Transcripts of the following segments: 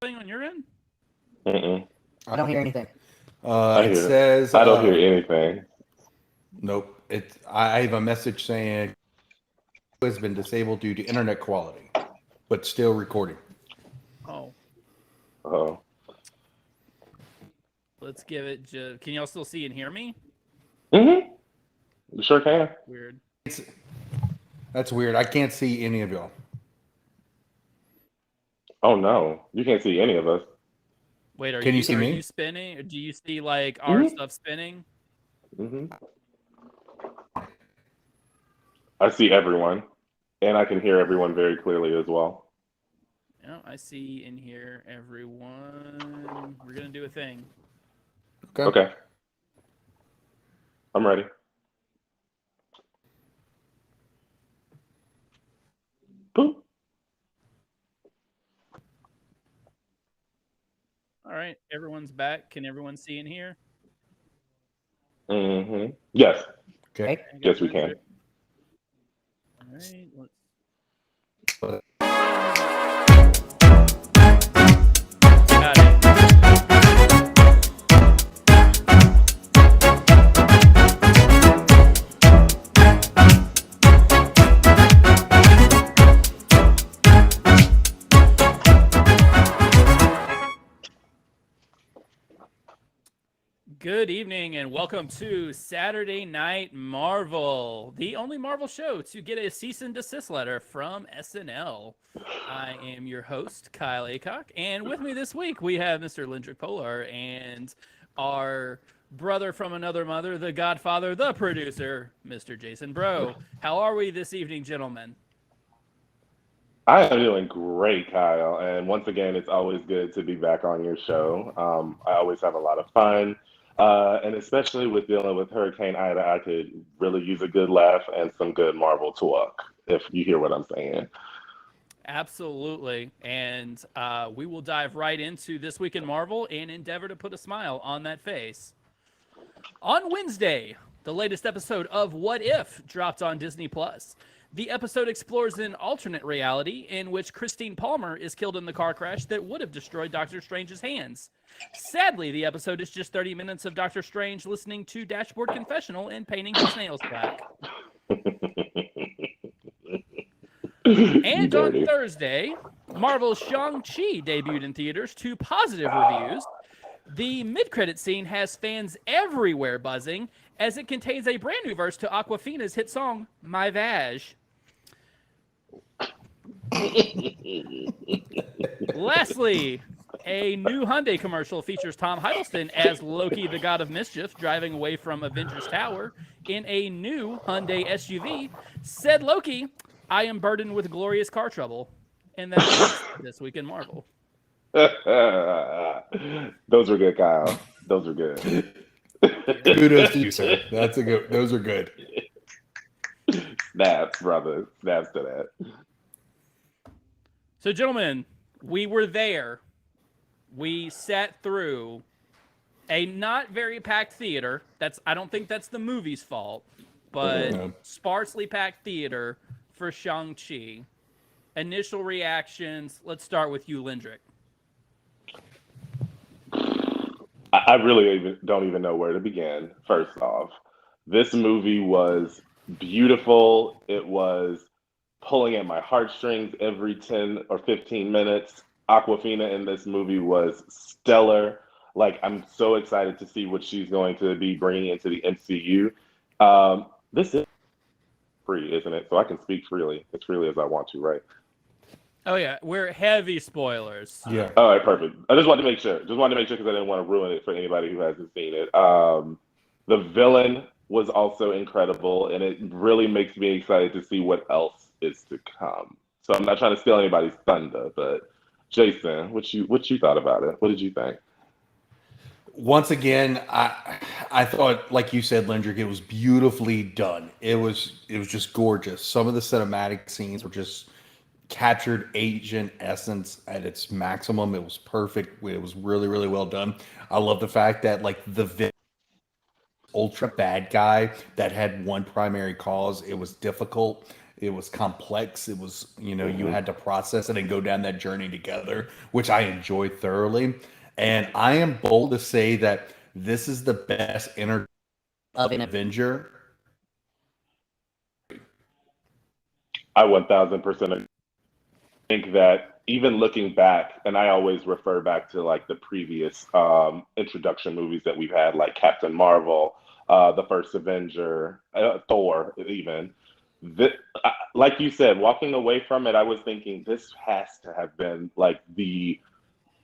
thing on your end? Mm-mm. I don't hear anything. It Says I don't hear anything. nope. I have a message saying has been disabled due to internet quality, but still recording. Oh, Oh, let's give it. Can y'all still see and hear me? mm-hmm. You sure can. Weird. That's weird. I can't see any of y'all. Oh no, you can't see any of us. Wait, Can you see are me? you spinning? Or do you see like our Mm-hmm. stuff spinning? Mm-hmm. I see everyone, and I can hear everyone very clearly as well. No, I see and hear everyone. We're gonna do a thing. Okay. Okay, I'm ready. Boop. All right, everyone's back. Can everyone see and hear? Mm-hmm. Yes, Okay. I got yes, we Lindrick. can. All right, let's. Got it. Good evening and welcome to Saturday Night Marvel, the only Marvel show to get a cease and desist letter from SNL. I am your host, Kyle Aycock, and with me this week we have Mr. Lindrick Polar and our brother from another mother, the godfather, the producer, Mr. Jason Bro. How are we this evening, gentlemen? I am doing great, Kyle. And once again, it's always good to be back on your show. I always have a lot of fun. And especially with dealing with Hurricane Ida, I could really use a good laugh and some good Marvel talk, if you hear what I'm saying. Absolutely. And we will dive right into This Week in Marvel and endeavor to put a smile on that face. On Wednesday, the latest episode of What If dropped on Disney Plus. The episode explores an alternate reality in which Christine Palmer is killed in the car crash that would have destroyed Doctor Strange's hands. Sadly, the episode is just 30 minutes of Doctor Strange listening to Dashboard Confessional and painting his nails black. And on Dirty. Thursday, Marvel's Shang-Chi debuted in theaters to positive reviews. The mid-credit scene has fans everywhere buzzing as it contains a brand new verse to Aquafina's hit song, My Vag. Lastly, a new Hyundai commercial features Tom Hiddleston as Loki, the god of mischief, driving away from Avengers Tower in a new Hyundai SUV. Said Loki, I am burdened with glorious car trouble. And that is This Week in Marvel. Those were good, Kyle. Those were good. Kudos to you, sir. That's a good. Those are good. Snaps, brother. Snaps to that. So, gentlemen, we were there. We sat through a not very packed theater. I don't think that's the movie's fault, but No. sparsely packed theater for Shang-Chi. Initial reactions. Let's start with you, Lindrick. I really don't even know where to begin. First off, this movie was beautiful. It was pulling at my heartstrings every 10 or 15 minutes. Aquafina in this movie was stellar. Like, I'm so excited to see what she's going to be bringing into the MCU. This is free, isn't it? So I can speak freely, as freely as I want to, right? Oh, yeah. We're heavy spoilers. Yeah. All right, perfect. I just wanted to make sure. Just wanted to make sure because I didn't want to ruin it for anybody who hasn't seen it. The villain was also incredible, and it really makes me excited to see what else is to come. So I'm not trying to steal anybody's thunder, but Jason, what you thought about it? What did you think? Once again, I thought, like you said, Lindrick, it was beautifully done. It was just gorgeous. Some of the cinematic scenes were just captured Asian essence at its maximum. It was perfect. It was really, really well done. I love the fact that like the ultra bad guy that had one primary cause. It was difficult. It was complex. It was, you had to process it and go down that journey together, which I enjoyed thoroughly. And I am bold to say that this is the best of an Avenger. I 1000% think that even looking back, and I always refer back to like the previous introduction movies that we've had, like Captain Marvel, the first Avenger, Thor, even. Like you said, walking away from it, I was thinking this has to have been like the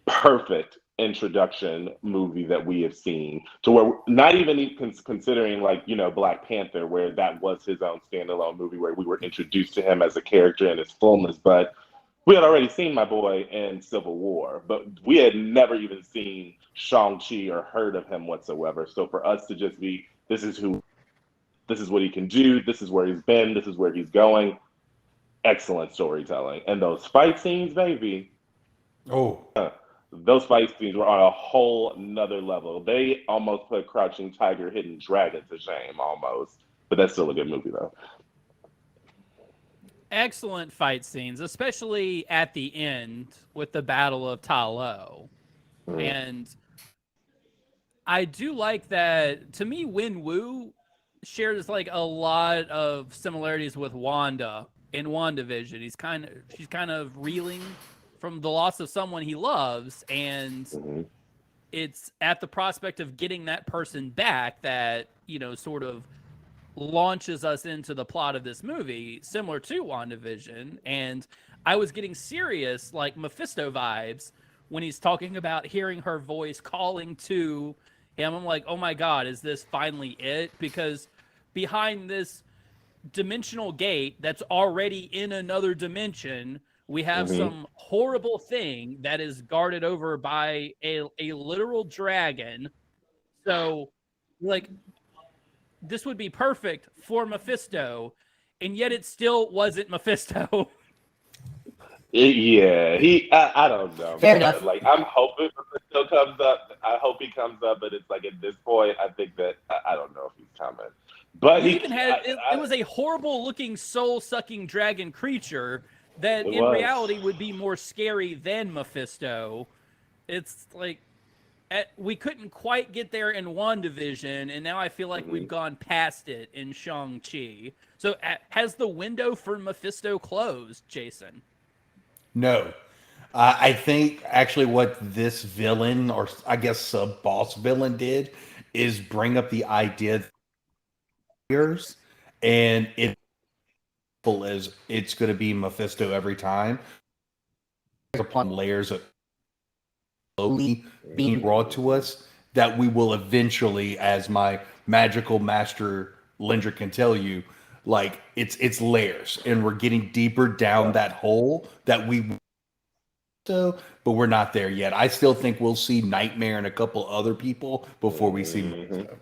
perfect introduction movie that we have seen, to where not even considering like Black Panther, where that was his own standalone movie where we were introduced to him as a character in his fullness, but we had already seen my boy in Civil War, but we had never even seen Shang-Chi or heard of him whatsoever. So for us to just be, this is what he can do, this is where he's been, this is where he's going, excellent storytelling. And those fight scenes, baby. Oh, those fight scenes were on a whole nother level. They almost put Crouching Tiger, Hidden Dragon to shame, almost. But that's still a good movie, though. Excellent fight scenes, especially at the end with the Battle of Ta Lo. And I do like that. To me, Win Wu shares like a lot of similarities with Wanda in WandaVision. She's kind of reeling from the loss of someone he loves, and it's at the prospect of getting that person back that sort of launches us into the plot of this movie, similar to WandaVision. And I was getting serious, like Mephisto vibes, when he's talking about hearing her voice calling to him. I'm like, oh my God, is this finally it? Because behind this dimensional gate that's already in another dimension, we have some horrible thing that is guarded over by a literal dragon. So, like, this would be perfect for Mephisto, and yet it still wasn't Mephisto. I don't know. Fair enough. Like, I'm hoping Mephisto comes up. I hope he comes up, but it's like at this point, I think that I don't know if he's coming. But he even had it was a horrible-looking, soul-sucking dragon creature that in reality would be more scary than Mephisto. It's like we couldn't quite get there in WandaVision, and now I feel like we've gone past it in Shang-Chi. So has the window for Mephisto closed, Jason? No. I think actually what this villain, or I guess sub-boss villain, did is bring up the idea that and it's going to be Mephisto every time. Upon layers of slowly being brought to us, that we will eventually, as my magical master Lindra can tell you, like it's layers, and we're getting deeper down that hole that but we're not there yet. I still think we'll see Nightmare and a couple other people before we see Mephisto.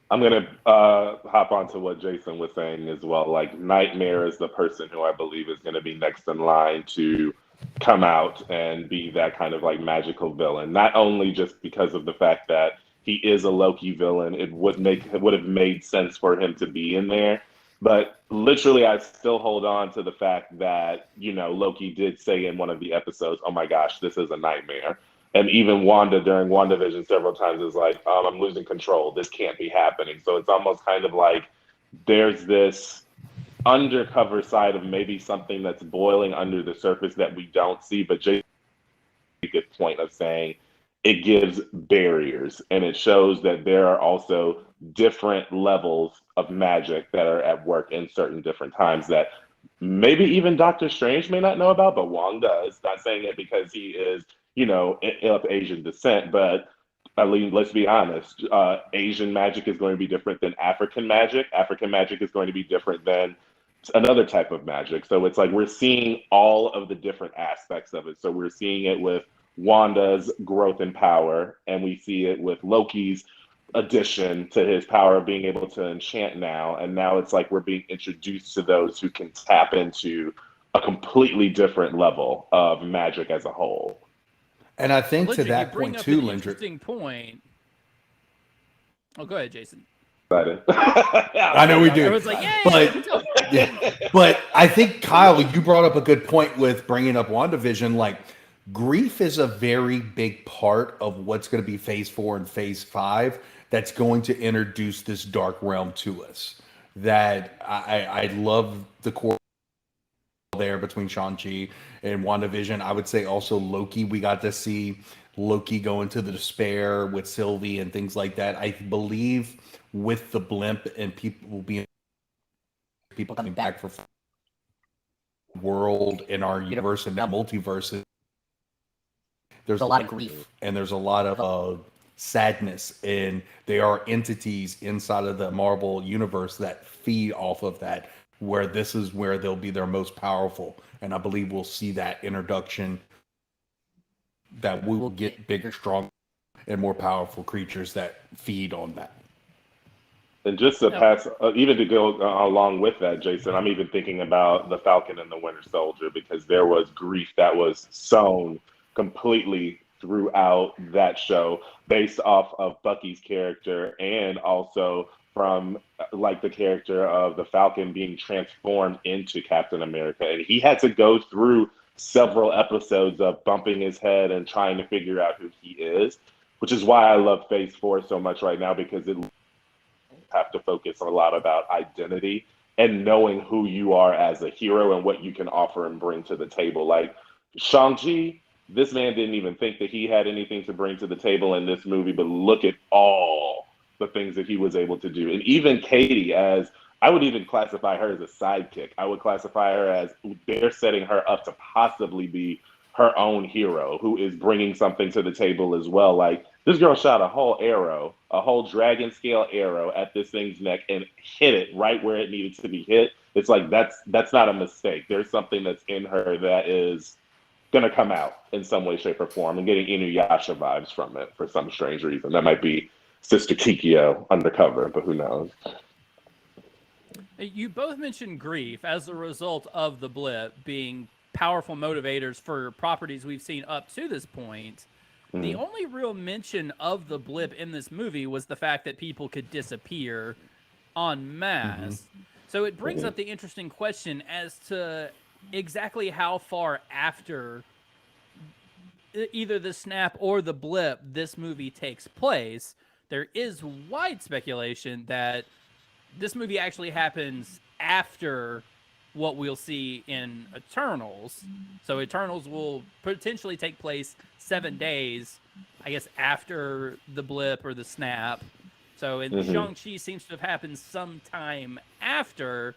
I'm gonna hop onto what Jason was saying as well. Like, Nightmare is the person who I believe is going to be next in line to come out and be that kind of like magical villain. Not only just because of the fact that he is a Loki villain, it would have made sense for him to be in there. But literally, I still hold on to the fact that Loki did say in one of the episodes, "Oh my gosh, this is a nightmare." And even Wanda during WandaVision several times is like, I'm losing control. This can't be happening. So it's almost kind of like there's this undercover side of maybe something that's boiling under the surface that we don't see. But Jason's a good point of saying it gives barriers, and it shows that there are also different levels of magic that are at work in certain different times that maybe even Doctor Strange may not know about, but Wong does. Not saying it because he is of Asian descent, but I mean, let's be honest. Asian magic is going to be different than African magic. African magic is going to be different than another type of magic. So it's like we're seeing all of the different aspects of it. So we're seeing it with Wanda's growth in power, and we see it with Loki's addition to his power of being able to enchant now. And now it's like we're being introduced to those who can tap into a completely different level of magic as a whole. And I think Lindra, to that point too, Lindra. Interesting point. Oh, go ahead, Jason. Excited. I know we do. Everyone's like, "Yay!" But I think, Kyle, you brought up a good point with bringing up WandaVision. Like, grief is a very big part of what's going to be phase 4 and phase 5 that's going to introduce this dark realm to us. That I love the core there between Shang-Chi and WandaVision. I would say also Loki. We got to see Loki go into the despair with Sylvie and things like that. I believe with the blimp and people coming back for world in our universe and now multiverse, there's a lot of grief and there's a lot of sadness, and there are entities inside of the Marvel universe that feed off of that, where this is where they'll be their most powerful. And I believe we'll see that introduction, that we will get bigger, stronger, and more powerful creatures that feed on that. And just to pass, even to go along with that, Jason, I'm even thinking about the Falcon and the Winter Soldier, because there was grief that was sown completely throughout that show based off of Bucky's character, and also from like the character of the Falcon being transformed into Captain America. And he had to go through several episodes of bumping his head and trying to figure out who he is, which is why I love Phase 4 so much right now, because it have to focus a lot about identity and knowing who you are as a hero and what you can offer and bring to the table. Like Shang-Chi, this man didn't even think that he had anything to bring to the table in this movie, but look at all the things that he was able to do. And even Katie, as I would even classify her as a sidekick. I would classify her as they're setting her up to possibly be her own hero, who is bringing something to the table as well. Like, this girl shot a whole arrow, a whole dragon scale arrow at this thing's neck and hit it right where it needed to be hit. It's like, that's not a mistake. There's something that's in her that is going to come out in some way, shape, or form. I'm getting Inuyasha vibes from it for some strange reason. That might be Sister Kikyo undercover, but who knows? You both mentioned grief as a result of the blip being powerful motivators for properties we've seen up to this point. The only real mention of the blip in this movie was the fact that people could disappear en masse. So it brings up the interesting question as to exactly how far after either the snap or the blip this movie takes place. There is wide speculation that this movie actually happens after what we'll see in Eternals. So Eternals will potentially take place 7 days, I guess, after the blip or the snap. So in Shang-Chi seems to have happened sometime after.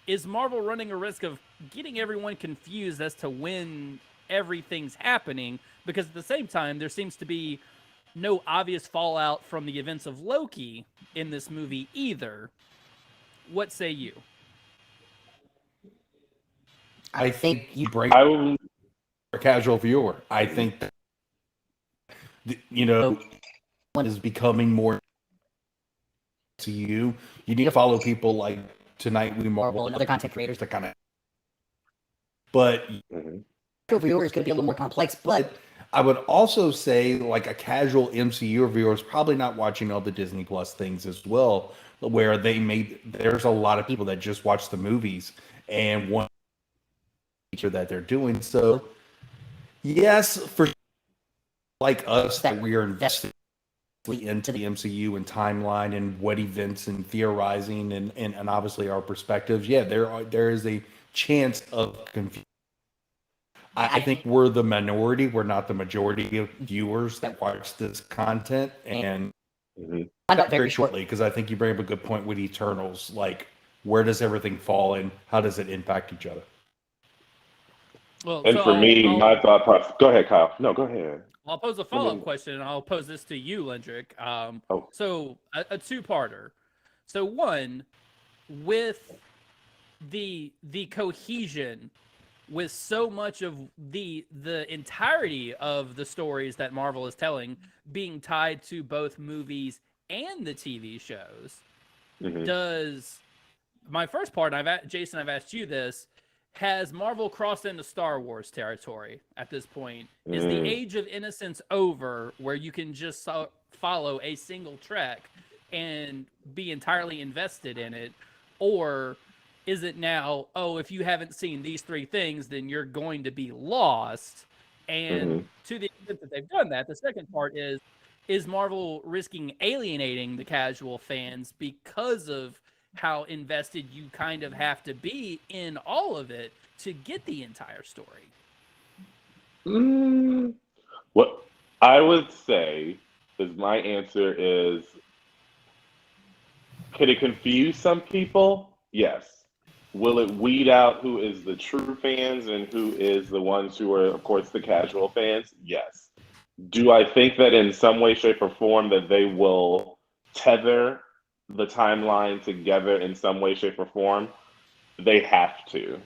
Is Marvel running a risk of getting everyone confused as to when everything's happening? Because at the same time, there seems to be no obvious fallout from the events of Loki in this movie either. What say you? I think you break a casual viewer. I think, one is becoming more to you. You need to follow people like Tonight We Marvel and other content creators to kind of. But casual viewer is going to be a little more complex. But I would also say, like, a casual MCU viewer is probably not watching all the Disney Plus things as well, where there's a lot of people that just watch the movies and want feature that they're doing. So yes, for like us that we are invested into the MCU and timeline and what events and theorizing and obviously our perspectives, there is a chance of confusion. I think we're the minority. We're not the majority of viewers that watch this content. And find out very shortly, because I think you bring up a good point with Eternals. Like, where does everything fall and how does it impact each other? Well, and so for me, my thought process. Go ahead, Kyle. No, go ahead. I'll pose a follow-up question, and I'll pose this to you, Lendrick. So a two-parter. So one, with the cohesion, with so much of the entirety of the stories that Marvel is telling being tied to both movies and the TV shows, does my first part? Jason, I've asked you this. Has Marvel crossed into Star Wars territory at this point? Is the age of innocence over, where you can just follow a single trek and be entirely invested in it? Or is it now, oh, if you haven't seen these three things, then you're going to be lost? And to the extent that they've done that, the second part is Marvel risking alienating the casual fans because of how invested you kind of have to be in all of it to get the entire story? What I would say is my answer is, could it confuse some people? Yes. Will it weed out who is the true fans and who is the ones who are, of course, the casual fans? Yes. Do I think that in some way, shape, or form that they will tether the timeline together in some way, shape, or form? They have to.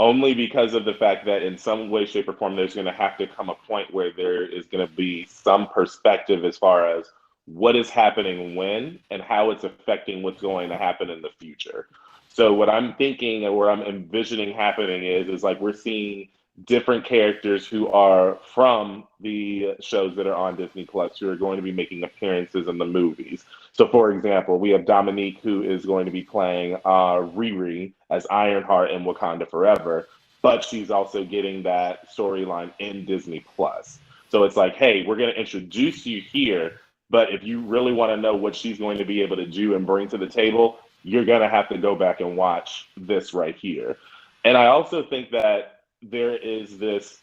Only because of the fact that in some way, shape, or form, there's going to have to come a point where there is going to be some perspective as far as what is happening when and how it's affecting what's going to happen in the future. So what I'm thinking and what I'm envisioning happening is like we're seeing different characters who are from the shows that are on Disney Plus who are going to be making appearances in the movies. So, for example, we have Dominique, who is going to be playing Riri as Ironheart in Wakanda Forever, but she's also getting that storyline in Disney Plus. So it's like, hey, we're going to introduce you here, but if you really want to know what she's going to be able to do and bring to the table, you're going to have to go back and watch this right here. And I also think that there is this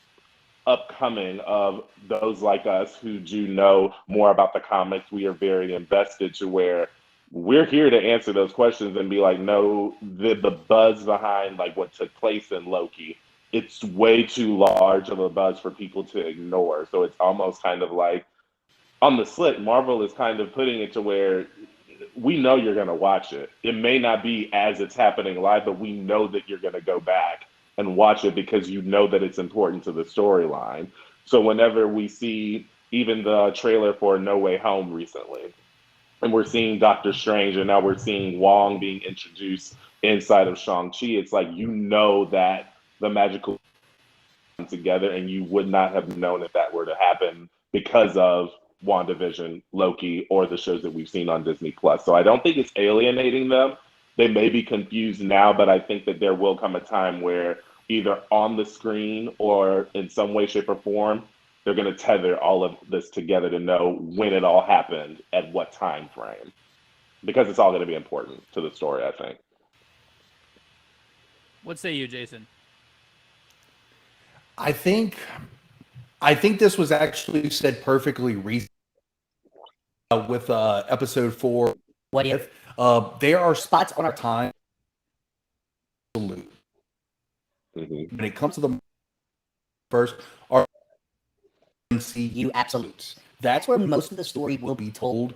upcoming of those like us who do know more about the comics. We are very invested to where we're here to answer those questions and be like, no, the buzz behind like what took place in Loki, it's way too large of a buzz for people to ignore. So it's almost kind of like on the slick, Marvel is kind of putting it to where we know you're going to watch it. It may not be as it's happening live, but we know that you're going to go back and watch it because you know that it's important to the storyline. So whenever we see even the trailer for No Way Home recently, and we're seeing Doctor Strange, and now we're seeing Wong being introduced inside of Shang-Chi, it's like you know that the magical together, and you would not have known if that were to happen because of WandaVision, Loki, or the shows that we've seen on Disney Plus. So I don't think it's alienating them. They may be confused now, but I think that there will come a time where either on the screen or in some way, shape, or form, they're going to tether all of this together to know when it all happened at what time frame, because it's all going to be important to the story, I think. What say you, Jason? I think this was actually said perfectly recently with episode 4. What if there are spots on our time absolute. When it comes to the first are MCU absolutes. That's where most of the story will be told.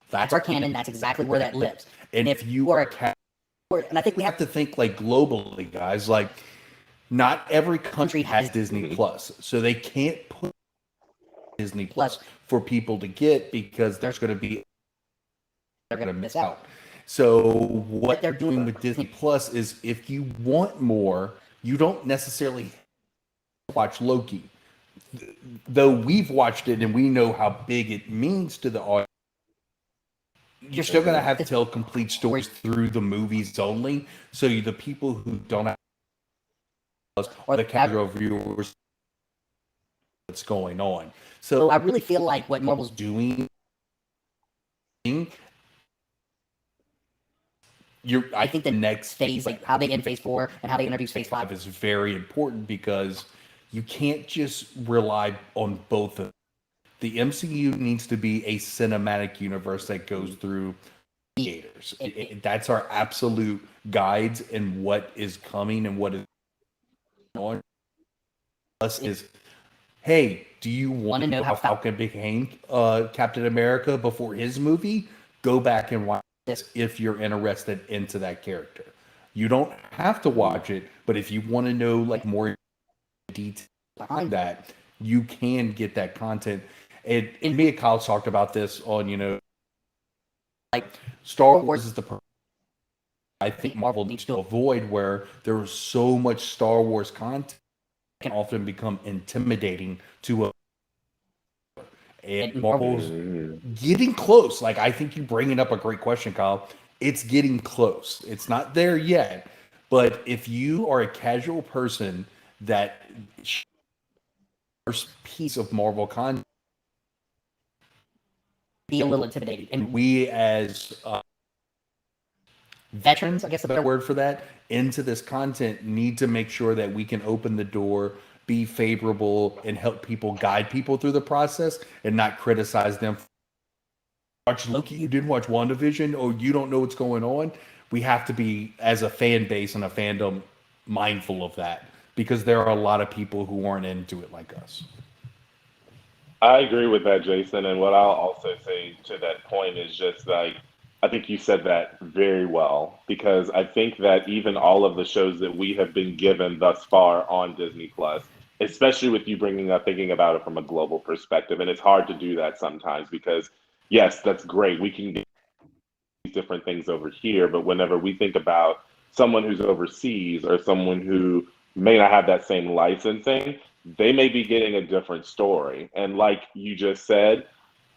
That's our canon. That's exactly where that lives. And if you are a cat, and I think we have to think like globally, guys. Like, not every country has Disney Plus, so they can't put Disney Plus for people to get because there's going to be they're going to miss out. So what they're doing with Disney Plus is, if you want more, you don't necessarily watch Loki. Though we've watched it and we know how big it means to the audience, you're still going to have to tell complete stories through the movies only. So the people who don't have Plus or the casual viewers, what's going on. So I really feel like what Marvel's doing, I think the next phase, like how they end Phase 4 and how they introduce Phase 5, is very important, because you can't just rely on both of them. The MCU needs to be a cinematic universe that goes through theaters. That's our absolute guides in what is coming and what is on. Us is, hey, do you want to know how Falcon became Captain America before his movie? Go back and watch this if you're interested into that character. You don't have to watch it, but if you want to know like more detail behind that, you can get that content. And me and Kyle talked about this on, like Star Wars is the I think Marvel needs to avoid, where there is so much Star Wars content can often become intimidating to a, and Marvel's getting close. Like, I think you're bringing up a great question, Kyle. It's getting close. It's not there yet, but if you are a casual person that first piece of Marvel content be a little intimidating. And we as veterans, I guess a better word for that, into this content need to make sure that we can open the door, be favorable, and help people, guide people through the process, and not criticize them. Watch Loki, you didn't watch WandaVision, or you don't know what's going on. We have to be, as a fan base and a fandom, mindful of that because there are a lot of people who aren't into it like us. I agree with that, Jason. And what I'll also say to that point is just like, I think you said that very well because I think that even all of the shows that we have been given thus far on Disney Plus, especially with you bringing up thinking about it from a global perspective, and it's hard to do that sometimes because, yes, that's great. We can get these different things over here, but whenever we think about someone who's overseas or someone who may not have that same licensing, they may be getting a different story. And like you just said,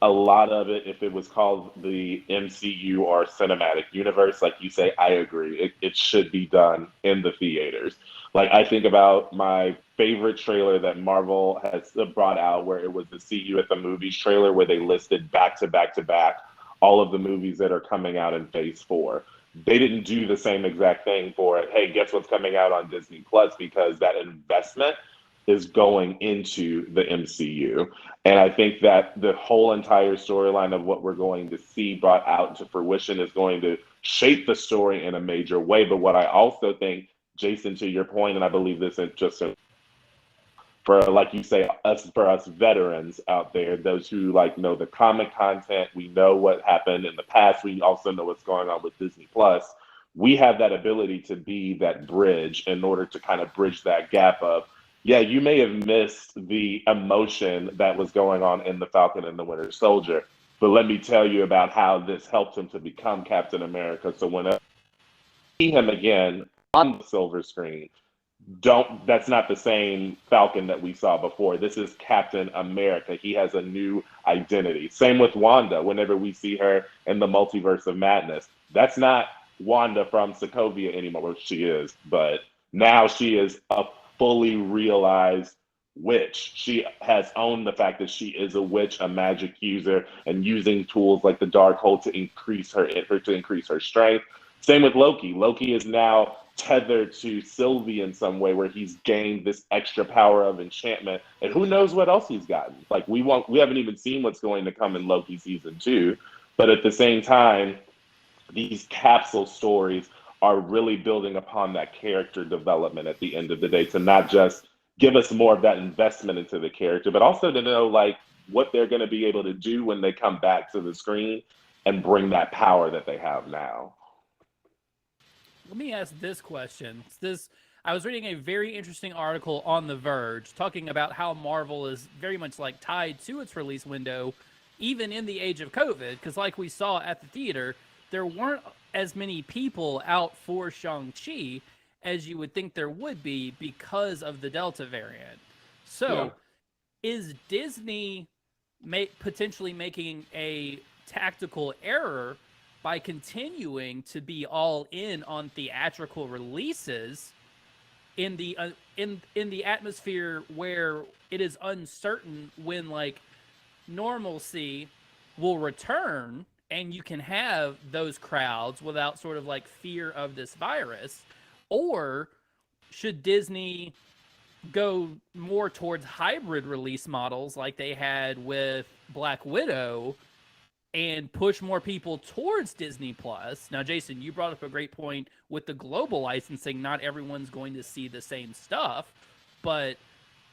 a lot of it, if it was called the MCU or cinematic universe, like you say, I agree. It should be done in the theaters. Like I think about my favorite trailer that Marvel has brought out, where it was the See You at the Movies trailer, where they listed back to back to back all of the movies that are coming out in Phase Four. They didn't do the same exact thing for it. Hey, guess what's coming out on Disney Plus? Because that investment is going into the MCU. And I think that the whole entire storyline of what we're going to see brought out into fruition is going to shape the story in a major way. But what I also think, Jason, to your point, and I believe this is just for, like you say, us veterans out there, those who like know the comic content, we know what happened in the past, we also know what's going on with Disney Plus. We have that ability to be that bridge in order to kind of bridge that gap of, yeah, you may have missed the emotion that was going on in the Falcon and the Winter Soldier, but let me tell you about how this helped him to become Captain America. So when I see him again on the silver screen, don't that's not the same Falcon that we saw before. This is Captain America. He has a new identity. Same with Wanda. Whenever we see her in the Multiverse of Madness, that's not Wanda from Sokovia anymore. Well, she is, but now she is a fully realized witch. She has owned the fact that she is a witch, a magic user, and using tools like the Darkhold to increase her strength. Same with Loki. Loki is now tethered to Sylvie in some way, where he's gained this extra power of enchantment, and who knows what else he's gotten. Like we haven't even seen what's going to come in Loki season 2, but at the same time, these capsule stories are really building upon that character development at the end of the day, to not just give us more of that investment into the character, but also to know like what they're going to be able to do when they come back to the screen and bring that power that they have now. Let me ask this question. I was reading a very interesting article on The Verge talking about how Marvel is very much like tied to its release window, even in the age of COVID, because like we saw at the theater, there weren't as many people out for Shang-Chi as you would think there would be because of the Delta variant. So, is Disney potentially making a tactical error by continuing to be all in on theatrical releases in the in the atmosphere where it is uncertain when like normalcy will return and you can have those crowds without sort of like fear of this virus? Or should Disney go more towards hybrid release models like they had with Black Widow and push more people towards Disney Plus? Now, Jason, you brought up a great point with the global licensing. Not everyone's going to see the same stuff, but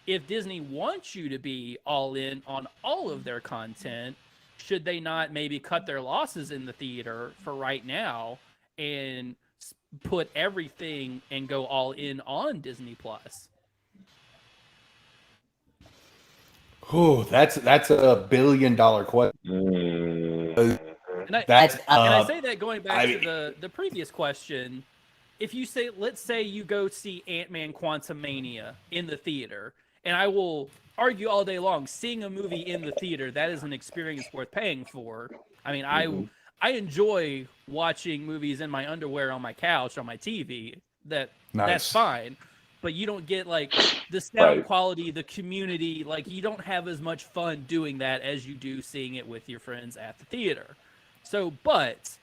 if Disney wants you to be all in on all of their content, should they not maybe cut their losses in the theater for right now and put everything and go all in on Disney Plus? Oh, that's a $1 billion question. And I say that going back to the previous question. If you say, let's say you go see Ant-Man Quantumania in the theater, and I will argue all day long, seeing a movie in the theater, that is an experience worth paying for. I mean, I enjoy watching movies in my underwear on my couch on my TV. That's Nice. fine, but you don't get like the sound Right. quality, the community. Like you don't have as much fun doing that as you do seeing it with your friends at the theater. So, but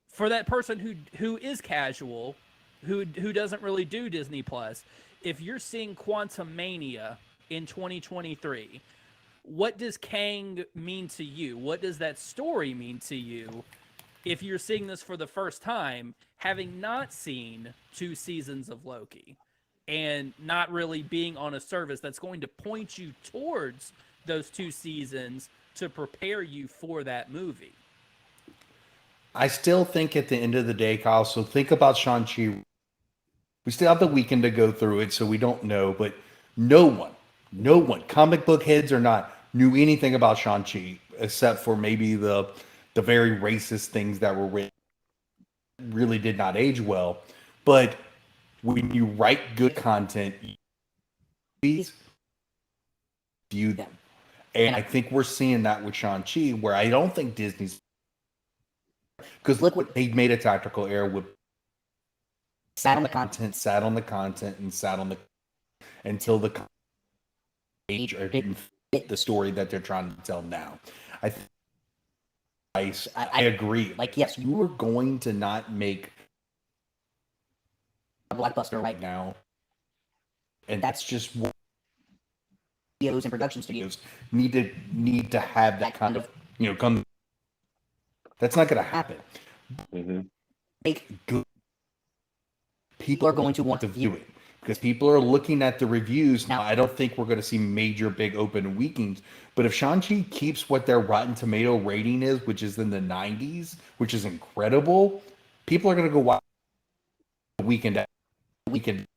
for that person who is casual, who doesn't really do Disney Plus, if you're seeing Quantumania in 2023, what does Kang mean to you? What does that story mean to you? If you're seeing this for the first time, having not seen 2 seasons of Loki and not really being on a service that's going to point you towards those 2 seasons to prepare you for that movie. I still think at the end of the day, Kyle, so think about Shang-Chi. We still have the weekend to go through it, so we don't know, but no one, comic book heads or not, knew anything about Shang-Chi except for maybe the very racist things that were written. Really did not age well. But when you write good content, please view them. And I think we're seeing that with Shang-Chi, where I don't think Disney's, because look what they made a tactical error with, sat on the content, until the age or didn't fit the story that they're trying to tell now. I agree. Like, yes, you are going to not make a blockbuster right now, and that's just what studios and production studios need to have that kind of, come. That's not going to happen. Mm-hmm. Make good. People are going to want to view it because people are looking at the reviews. Now, I don't think we're going to see major big open weekends, but if Shang-Chi keeps what their Rotten Tomato rating is, which is in the 90s, which is incredible, people are going to go watch the weekend. We can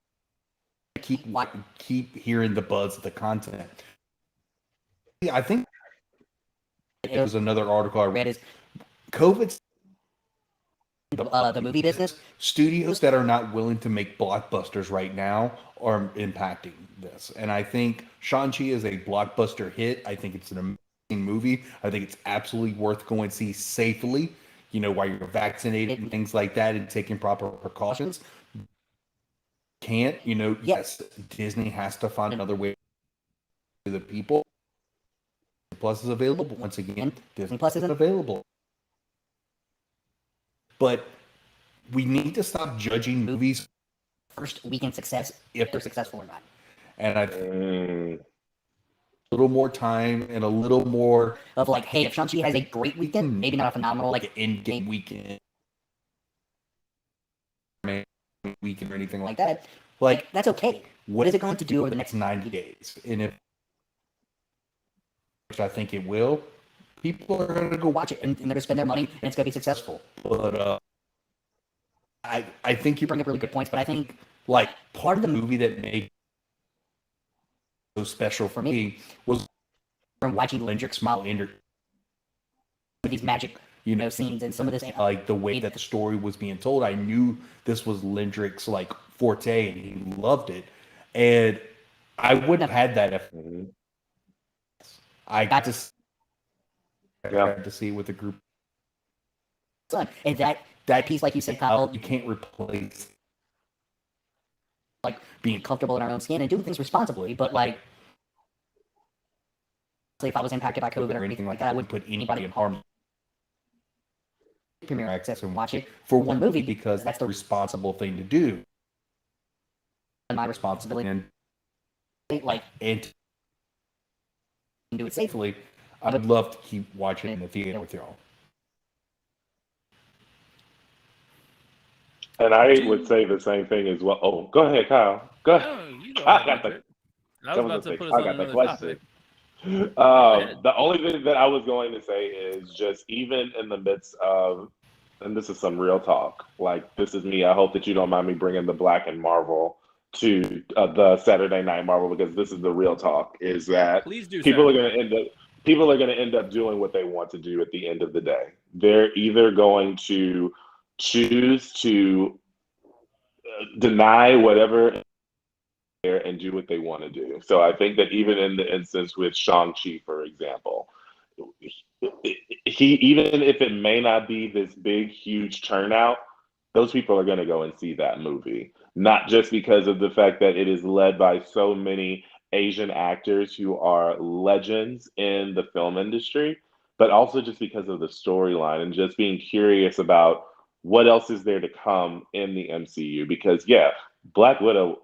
keep hearing the buzz of the content. I think it was another article I read is COVID, the movie business, studios that are not willing to make blockbusters right now are impacting this. And I think Shang-Chi is a blockbuster hit. I think it's an amazing movie. I think it's absolutely worth going to see safely, while you're vaccinated and things like that and taking proper precautions. Can't, yes, Disney has to find another way to the people. Plus is available. Once again, Disney Plus isn't available. But we need to stop judging movies first weekend success if they're successful or not. And I think a little more time and a little more of like, hey, if Shang-Chi has a great weekend, maybe not a phenomenal like in-game weekend or anything like that, like that's okay. What is it going to do over the next 90 days? And if, which I think it will, people are going to go watch it and they're going to spend their money and it's going to be successful. But I think you bring up really good points, but I think like part of the movie that made it so special for me was from watching Lindrick smile in these magic, scenes and some of this, like the way that the story was being told. I knew this was Lindrick's like forte and he loved it. And I wouldn't have had that if I got to see it with a group. And that piece, like you said, Kyle, you can't replace like being comfortable in our own skin and doing things responsibly. But like, if I was impacted by COVID or anything like that, I wouldn't put anybody in harm. Premiere access and watch it for one movie because that's the responsible thing to do. And my responsibility and do it safely. I would love to keep watching it in the theater with y'all. And I would say the same thing as well. Oh, go ahead, Kyle. Go ahead. Oh, you go ahead, I was about to put us on another topic. The only thing that I was going to say is just even in the midst of, and this is some real talk, like this is me. I hope that you don't mind me bringing the Black and Marvel to the Saturday Night Marvel because this is the real talk. Is that Please do people are going to end up doing what they want to do at the end of the day. They're either going to choose to deny whatever and do what they want to do. So I think that even in the instance with Shang-Chi, for example, he, even if it may not be this big, huge turnout, those people are going to go and see that movie. Not just because of the fact that it is led by so many Asian actors who are legends in the film industry, but also just because of the storyline and just being curious about what else is there to come in the MCU. Because, yeah, Black Widow,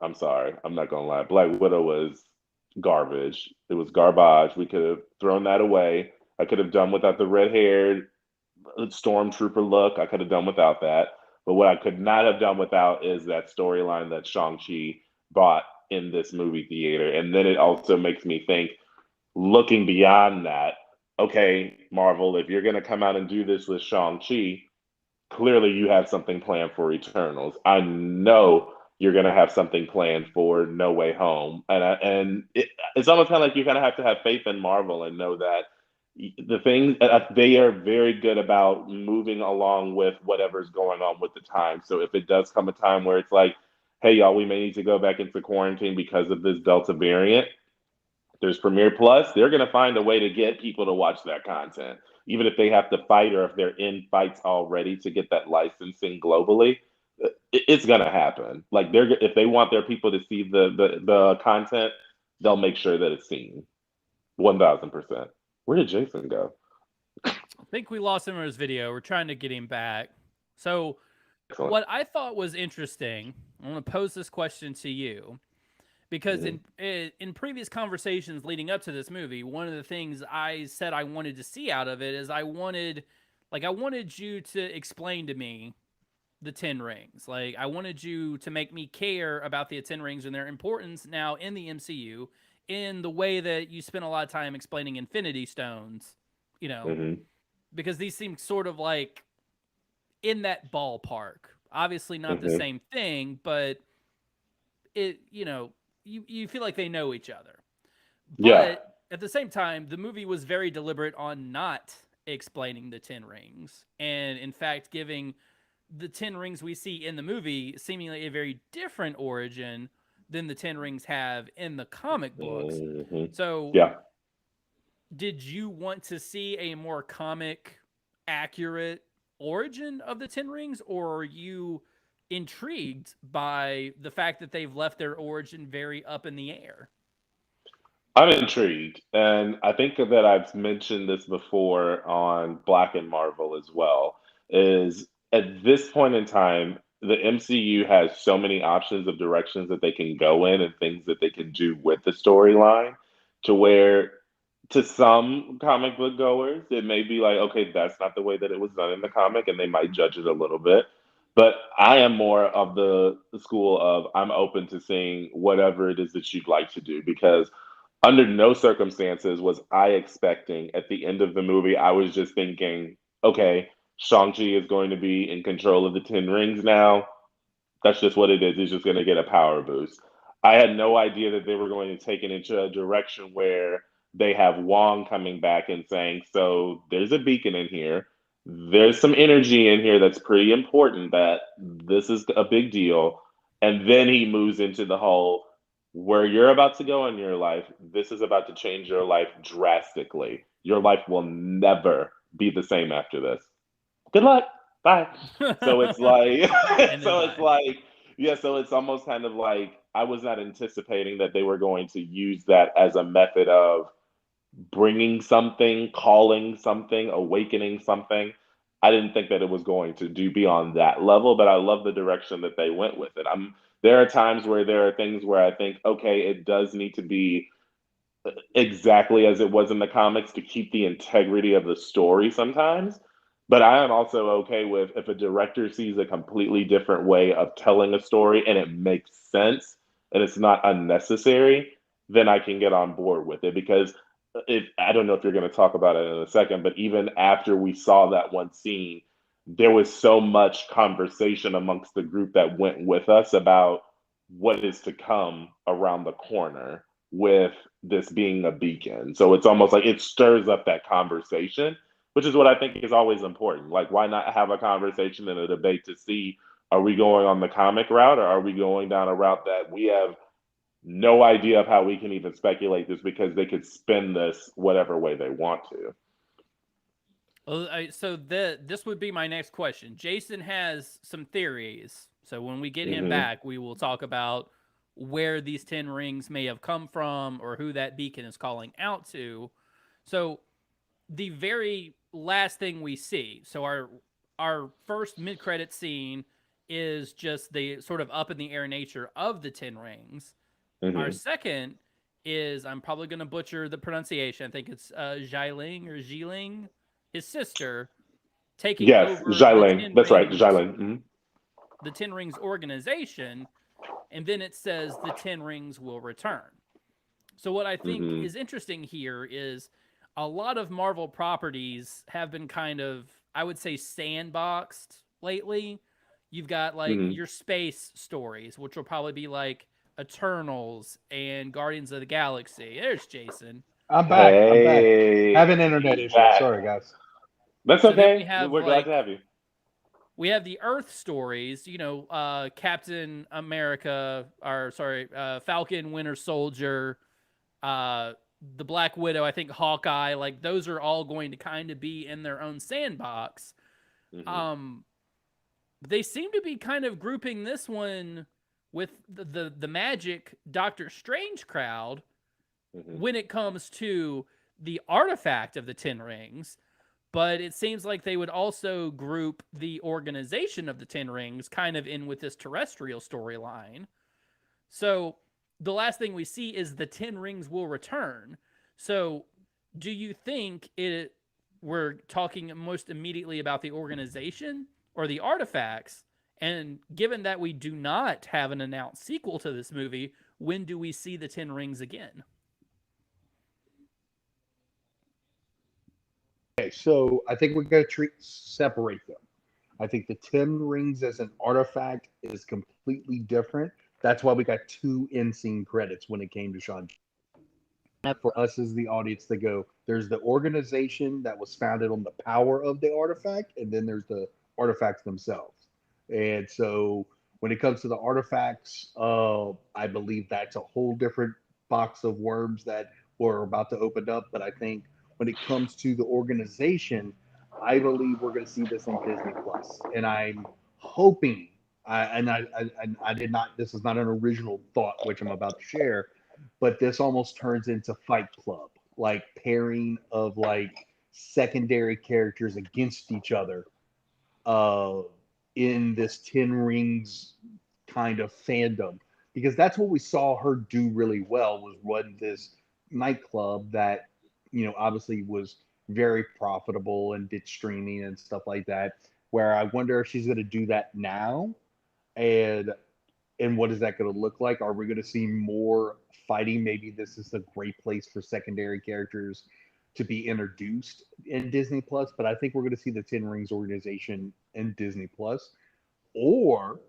I'm sorry, I'm not going to lie, Black Widow was garbage. It was garbage. We could have thrown that away. I could have done without the red haired stormtrooper look. I could have done without that. But what I could not have done without is that storyline that Shang-Chi brought in this movie theater. And then it also makes me think, looking beyond that, okay, Marvel, if you're going to come out and do this with Shang-Chi, clearly you have something planned for Eternals. I know you're going to have something planned for No Way Home. And it's almost kind of like you kind of have to have faith in Marvel and know that the things they are very good about moving along with whatever's going on with the time. So if it does come a time where it's like, hey, y'all, we may need to go back into quarantine because of this Delta variant, there's Premiere Plus. They're going to find a way to get people to watch that content, even if they have to fight or if they're in fights already to get that licensing globally. It's going to happen. Like if they want their people to see the content, they'll make sure that it's seen. 1,000%. Where did Jason go? I think we lost him in his video. We're trying to get him back. So Excellent. what I thought was interesting, I'm going to pose this question to you, because in previous conversations leading up to this movie, one of the things I said I wanted to see out of it is I wanted you to explain to me the 10 rings. Like, I wanted you to make me care about the 10 rings and their importance now in the MCU in the way that you spent a lot of time explaining Infinity Stones, because these seem sort of like in that ballpark. Obviously not the same thing, but you feel like they know each other. But at the same time, the movie was very deliberate on not explaining the 10 rings, and in fact giving the 10 rings we see in the movie seemingly a very different origin than the 10 rings have in the comic books. So did you want to see a more comic accurate origin of the 10 rings, or are you intrigued by the fact that they've left their origin very up in the air? I'm intrigued. And I think that I've mentioned this before on Black and Marvel as well, is at this point in time, the MCU has so many options of directions that they can go in and things that they can do with the storyline, to where to some comic book goers, it may be like, okay, that's not the way that it was done in the comic, and they might judge it a little bit. But I am more of the school of I'm open to seeing whatever it is that you'd like to do, because under no circumstances was I expecting at the end of the movie, I was just thinking, okay, Shang-Chi is going to be in control of the 10 rings now. That's just what it is. He's just going to get a power boost. I had no idea that they were going to take it into a direction where they have Wong coming back and saying, so there's a beacon in here. There's some energy in here that's pretty important, that this is a big deal. And then he moves into the whole, where you're about to go in your life, this is about to change your life drastically. Your life will never be the same after this. Good luck. Bye. So it's like, so it's almost kind of like I was not anticipating that they were going to use that as a method of bringing something, calling something, awakening something. I didn't think that it was going to do beyond that level, but I love the direction that they went with it. There are times where there are things where I think, okay, it does need to be exactly as it was in the comics to keep the integrity of the story sometimes. But I am also okay with if a director sees a completely different way of telling a story and it makes sense and it's not unnecessary, then I can get on board with it. Because I don't know if you're going to talk about it in a second, but even after we saw that one scene, there was so much conversation amongst the group that went with us about what is to come around the corner with this being a beacon. So it's almost like it stirs up that conversation, which is what I think is always important. Like, why not have a conversation and a debate to see, are we going on the comic route, or are we going down a route that we have no idea of how we can even speculate this because they could spin this whatever way they want to. Well, so this would be my next question. Jason has some theories. So when we get him back, we will talk about where these 10 rings may have come from or who that beacon is calling out to. So the very last thing we see, so our first mid-credit scene is just the sort of up in the air nature of the 10 rings. Our second is, I'm probably going to butcher the pronunciation. I think it's Xiling, his sister, taking over Xiling. That's right, Xiling. The 10 Rings organization, and then it says the 10 Rings will return. So what I think is interesting here is a lot of Marvel properties have been kind of, I would say, sandboxed lately. You've got like your space stories, which will probably be like Eternals and Guardians of the Galaxy. There's Jason. I'm back. Hey, I'm back. Having internet issues. Sorry, guys. That's So okay. we have, We're glad to have you. We have the Earth stories, Captain America, Falcon, Winter Soldier, the Black Widow, I think Hawkeye, like those are all going to kind of be in their own sandbox. They seem to be kind of grouping this one with the magic Doctor Strange crowd when it comes to the artifact of the 10 Rings. But it seems like they would also group the organization of the 10 Rings kind of in with this terrestrial storyline. So the last thing we see is the 10 Rings will return. So do you think we're talking most immediately about the organization or the artifacts? And given that we do not have an announced sequel to this movie, when do we see the 10 Rings again? Okay, so I think we're going to separate them. I think the 10 Rings as an artifact is completely different. That's why we got 2 in-scene credits when it came to Shang-Chi. For us as the audience to go, there's the organization that was founded on the power of the artifact, and then there's the artifacts themselves. And so when it comes to the artifacts, I believe that's a whole different box of worms that we're about to open up. But I think when it comes to the organization, I believe we're going to see this on Disney Plus, and I'm hoping. I did not. This is not an original thought, which I'm about to share, but this almost turns into Fight Club, like pairing of like secondary characters against each other, in this 10 Rings kind of fandom, because that's what we saw her do really well, was run this nightclub that, obviously was very profitable and did streaming and stuff like that, where I wonder if she's going to do that now, and what is that going to look like? Are we going to see more fighting? Maybe this is a great place for secondary characters to be introduced in Disney Plus, but I think we're going to see the 10 Rings organization in Disney Plus. Or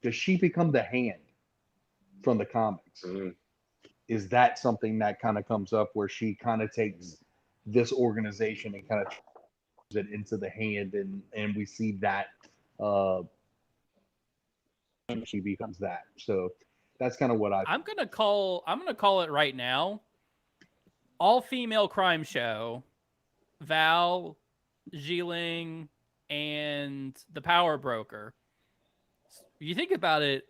does she become the Hand from the comics? Is that something that kind of comes up where she kind of takes this organization and kind of turns it into the Hand, and we see that she becomes that? So that's kind of what I'm gonna call it right now. All-female crime show, Val, Xiling, and the Power Broker. You think about it,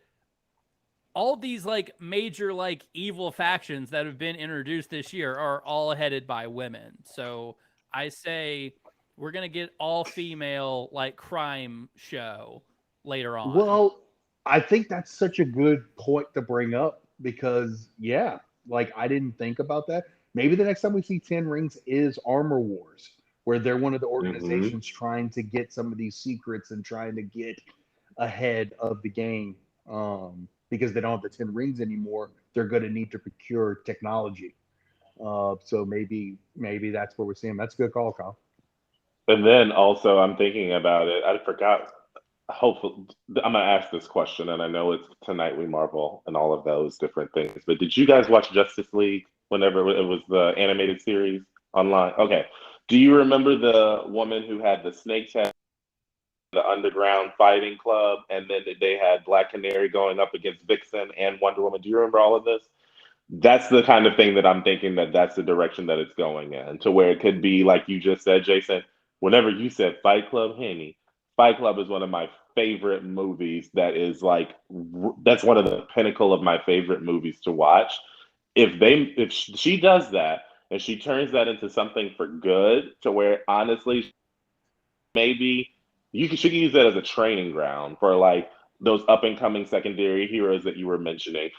all these like major like evil factions that have been introduced this year are all headed by women. So I say we're gonna get all-female like crime show later on. Well, I think that's such a good point to bring up, because like I didn't think about that. Maybe the next time we see 10 Rings is Armor Wars, where they're one of the organizations trying to get some of these secrets and trying to get ahead of the game, because they don't have the 10 Rings anymore. They're going to need to procure technology. So maybe that's where we're seeing. That's a good call, Kyle. And then also, I'm thinking about it. I forgot. Hopefully, I'm gonna ask this question, and I know it's Tonight We Marvel and all of those different things. But did you guys watch Justice League whenever it was the animated series online? Okay. Do you remember the woman who had the snake tattoo the underground fighting club, and then they had Black Canary going up against Vixen and Wonder Woman. Do you remember all of this? That's the kind of thing that I'm thinking that that's the direction that it's going in, to where it could be like you just said, Jason. Whenever you said Fight Club, Henny, Fight Club is one of my favorite movies. That is like that's one of the pinnacle of my favorite movies to watch. If she does that and she turns that into something for good, to where honestly maybe she can use that as a training ground for like those up and coming secondary heroes that you were mentioning.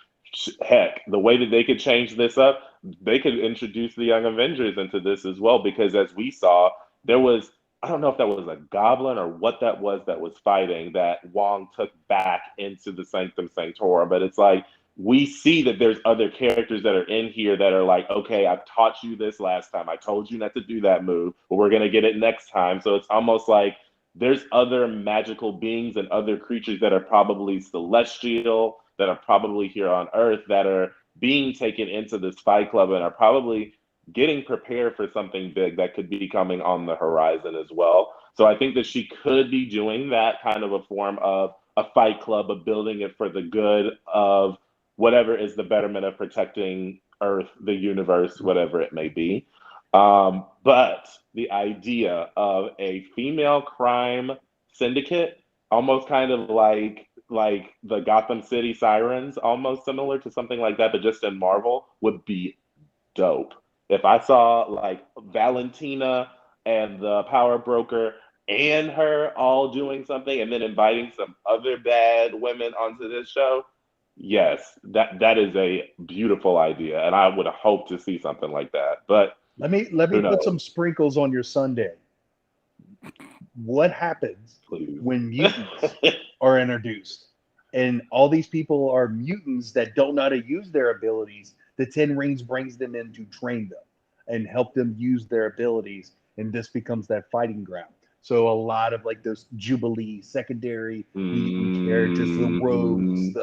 Heck, the way that they could change this up, they could introduce the Young Avengers into this as well. Because as we saw, there was, I don't know if that was a goblin or what that was fighting that Wong took back into the Sanctum Sanctorum. But it's like we see that there's other characters that are in here that are like, okay, I've taught you this last time. I told you not to do that move, but we're gonna get it next time. So it's almost like there's other magical beings and other creatures that are probably celestial, that are probably here on Earth, that are being taken into this Fight Club and are probably getting prepared for something big that could be coming on the horizon as well. So I think that she could be doing that kind of a form of a Fight Club, of building it for the good of whatever is the betterment of protecting Earth, the universe, whatever it may be. But the idea of a female crime syndicate, almost kind of like the Gotham City Sirens, almost similar to something like that, but just in Marvel, would be dope. If I saw like Valentina and the Power Broker and her all doing something and then inviting some other bad women onto this show, yes, that is a beautiful idea, and I would hope to see something like that. But let me put some sprinkles on your Sunday. What happens when mutants are introduced and all these people are mutants that don't know how to use their abilities? The Ten Rings brings them in to train them and help them use their abilities, and this becomes that fighting ground. So a lot of like those Jubilee secondary mutant characters, the rogues,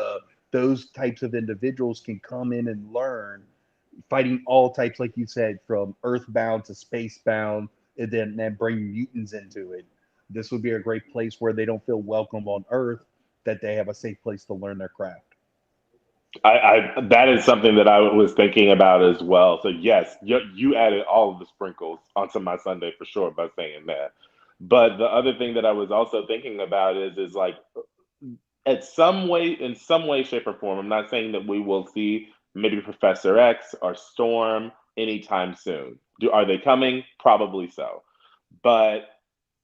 those types of individuals can come in and learn fighting all types, like you said, from earthbound to spacebound, and then bring mutants into it. This would be a great place where they don't feel welcome on Earth, that they have a safe place to learn their craft. I that is something that I was thinking about as well. So yes, you added all of the sprinkles onto my Sunday for sure by saying that. But the other thing that I was also thinking about is like in some way, shape, or form. I'm not saying that we will see maybe Professor X or Storm anytime soon. Are they coming? Probably so. But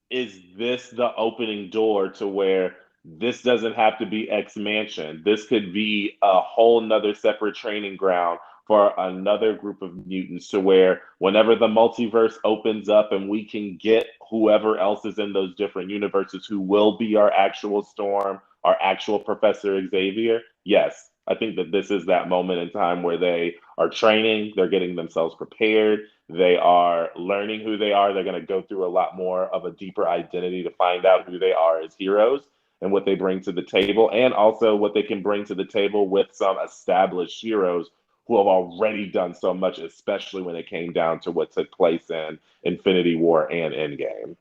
is this the opening door to where this doesn't have to be X Mansion? This could be a whole nother separate training ground for another group of mutants, to where whenever the multiverse opens up and we can get whoever else is in those different universes who will be our actual Storm, our actual Professor Xavier. Yes, I think that this is that moment in time where they are training, they're getting themselves prepared, they are learning who they are. They're going to go through a lot more of a deeper identity to find out who they are as heroes and what they bring to the table, and also what they can bring to the table with some established heroes who have already done so much, especially when it came down to what took place in Infinity War and Endgame.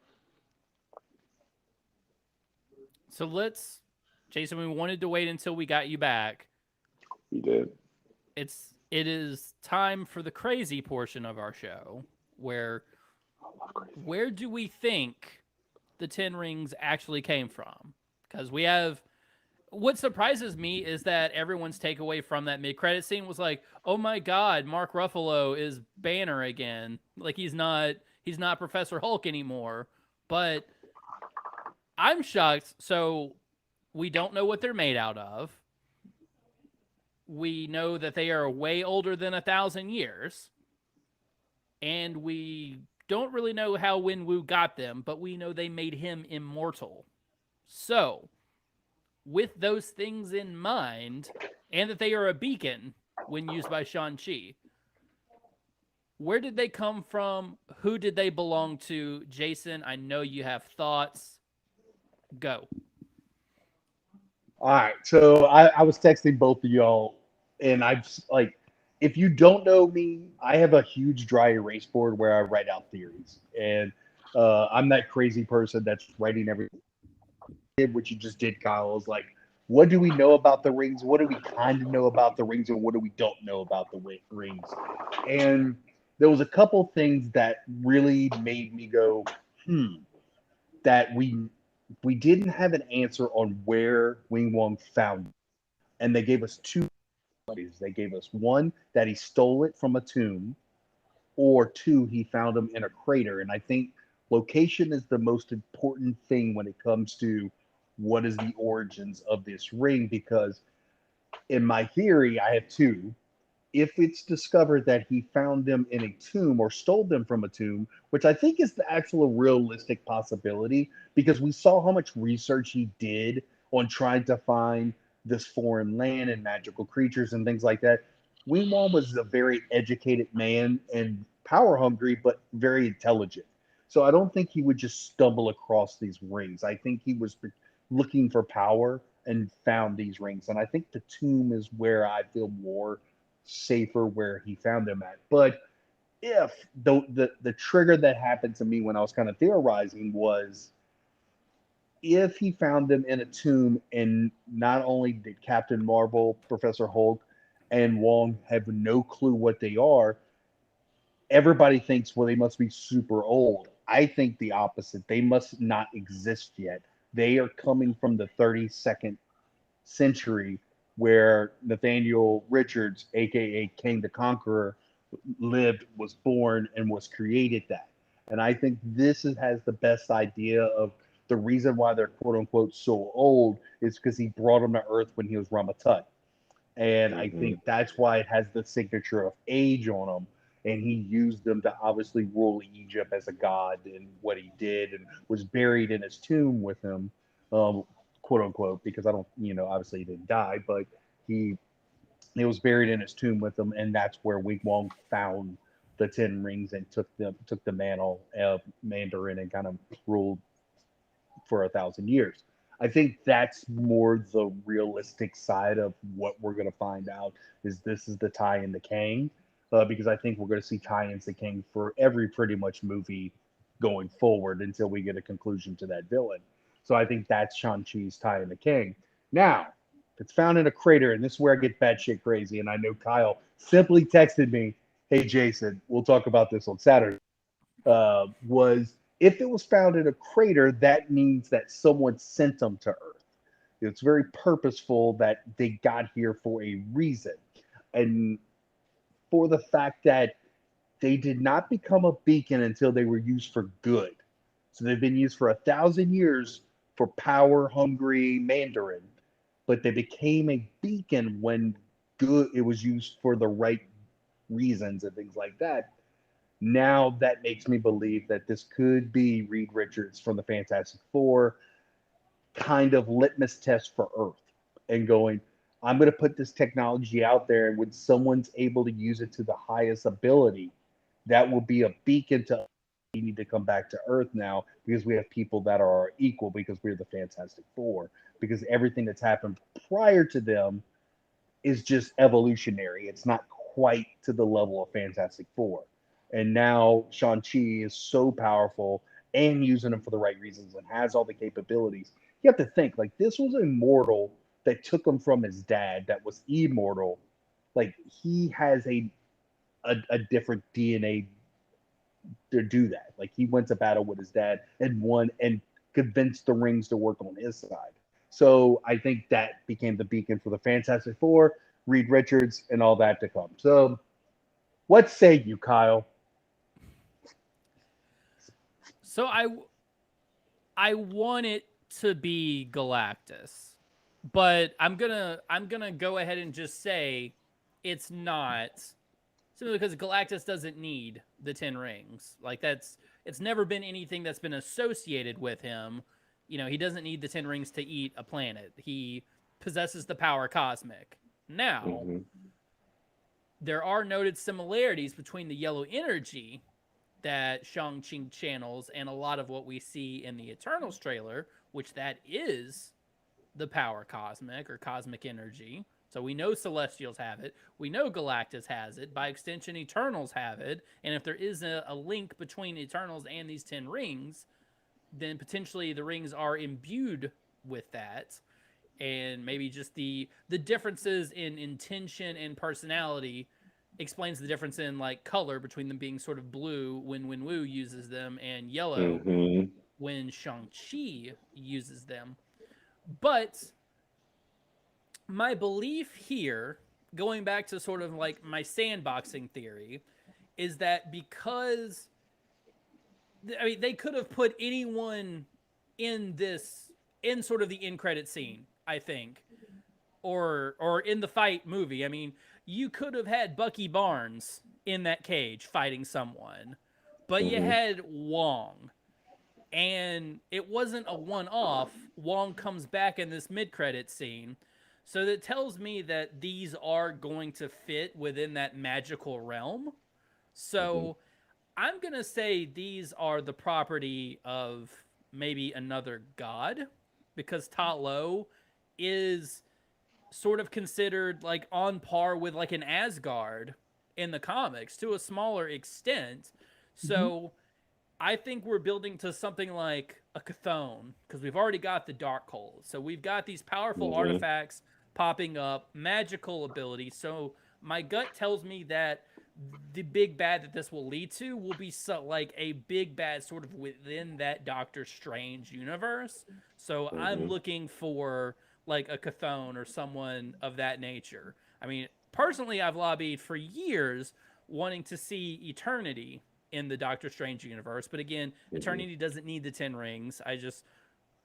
So Jason, we wanted to wait until we got you back. We did. It is time for the crazy portion of our show, where do we think the Ten Rings actually came from? Because what surprises me is that everyone's takeaway from that mid-credit scene was like, oh my God, Mark Ruffalo is Banner again. Like he's not Professor Hulk anymore. But I'm shocked. So we don't know what they're made out of. We know that they are way older than 1,000 years. And we don't really know how Wenwu got them, but we know they made him immortal. So, with those things in mind, and that they are a beacon when used by Shang-Chi, where did they come from? Who did they belong to? Jason, I know you have thoughts. Go. All right. So I was texting both of y'all, and I've like, if you don't know me, I have a huge dry erase board where I write out theories, and I'm that crazy person that's writing everything did what you just did, Kyle. Is like, what do we know about the rings? What do we kind of know about the rings, and what do we don't know about the rings? And there was a couple things that really made me go, that we didn't have an answer on where Wing Wong found it. And they gave us two ways. They gave us one that he stole it from a tomb, or two, he found them in a crater. And I think location is the most important thing when it comes to what is the origins of this ring, because in my theory, I have two. If it's discovered that he found them in a tomb or stole them from a tomb, which I think is the actual realistic possibility, because we saw how much research he did on trying to find this foreign land and magical creatures and things like that. Wing Wong was a very educated man and power hungry, but very intelligent. So I don't think he would just stumble across these rings. I think he was looking for power and found these rings. And I think the tomb is where I feel more safer where he found them at. But if the trigger that happened to me when I was kind of theorizing was, if he found them in a tomb, and not only did Captain Marvel, Professor Hulk, and Wong have no clue what they are, everybody thinks, well, they must be super old. I think the opposite. They must not exist yet. They are coming from the 32nd century, where Nathaniel Richards, aka King the Conqueror, lived, was born, and was created that. And I think has the best idea of the reason why they're quote unquote so old is because he brought them to Earth when he was Ramatut. And I think that's why it has the signature of age on them. And he used them to obviously rule Egypt as a god, and what he did, and was buried in his tomb with him, quote unquote, because I don't, obviously he didn't die, but he was buried in his tomb with him, and that's where Wing Wong found the 10 rings and took the mantle of Mandarin and kind of ruled for 1,000 years. I think that's more the realistic side of what we're going to find out. This is the tie-in to Kang, because I think we're going to see tie-ins to Kang for every pretty much movie going forward until we get a conclusion to that villain. So I think that's Shang-Chi's tie-in to Kang. Now, it's found in a crater, and this is where I get batshit crazy. And I know Kyle simply texted me, "Hey Jason, we'll talk about this on Saturday." Was, if it was found in a crater, that means that someone sent them to Earth. It's very purposeful that they got here for a reason, and for the fact that they did not become a beacon until they were used for good. So they've been used for 1,000 years for power-hungry Mandarin, but they became a beacon when it was used for the right reasons and things like that. Now that makes me believe that this could be Reed Richards from the Fantastic Four kind of litmus test for Earth, and going, I'm going to put this technology out there, and when someone's able to use it to the highest ability, that will be a beacon to, we need to come back to Earth now, because we have people that are our equal, because we're the Fantastic Four, because everything that's happened prior to them is just evolutionary. It's not quite to the level of Fantastic Four. And now Shang-Chi is so powerful and using them for the right reasons and has all the capabilities. You have to think, like, this was a mortal that took him from his dad that was immortal. Like, he has a different DNA to do that. Like, he went to battle with his dad and won and convinced the rings to work on his side. So I think that became the beacon for the Fantastic Four, Reed Richards, and all that to come. So what say you, Kyle? So I want it to be Galactus, but I'm gonna go ahead and just say it's not, simply because Galactus doesn't need the 10 rings. Like, it's never been anything that's been associated with him. He doesn't need the 10 rings to eat a planet. He possesses the power cosmic. Now, there are noted similarities between the yellow energy that Shang-Chi channels and a lot of what we see in the Eternals trailer, which that is the power cosmic or cosmic energy. So we know Celestials have it. We know Galactus has it. By extension, Eternals have it. And if there is a link between Eternals and these 10 rings, then potentially the rings are imbued with that, and maybe just the differences in intention and personality explains the difference in like color between them being sort of blue when Wu uses them and yellow Mm-hmm. when Shang-Chi uses them. But my belief here, going back to sort of like my sandboxing theory, is that because I mean they could have put anyone in this in sort of the end credit scene, I think, or in the fight movie. I mean, you could have had Bucky Barnes in that cage fighting someone, but you Mm-hmm. had Wong. And it wasn't a one-off. Wong comes back in this mid-credit scene. So that tells me that these are going to fit within that magical realm. Mm-hmm. So I'm going to say these are the property of maybe another god, because Ta Lo is sort of considered like on par with like an Asgard in the comics to a smaller extent. So I think we're building to something like a Chthon, because we've already got the Darkhold. So we've got these powerful Mm-hmm. artifacts popping up, magical abilities. So my gut tells me that the big bad that this will lead to will be like a big bad sort of within that Doctor Strange universe. So I'm Mm-hmm. looking for like a Chthon or someone of that nature. I mean, personally, I've lobbied for years wanting to see Eternity in the Doctor Strange universe, but again, Mm-hmm. Eternity doesn't need the 10 rings.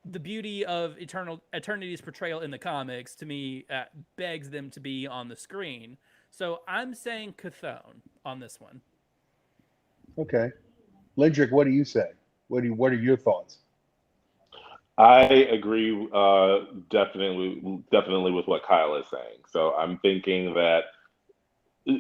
The beauty of Eternity's portrayal in the comics to me begs them to be on the screen. So I'm saying Chthon on this one. Okay. Lindrick, what do you say? What are your thoughts? I agree, definitely with what Kyle is saying. So I'm thinking that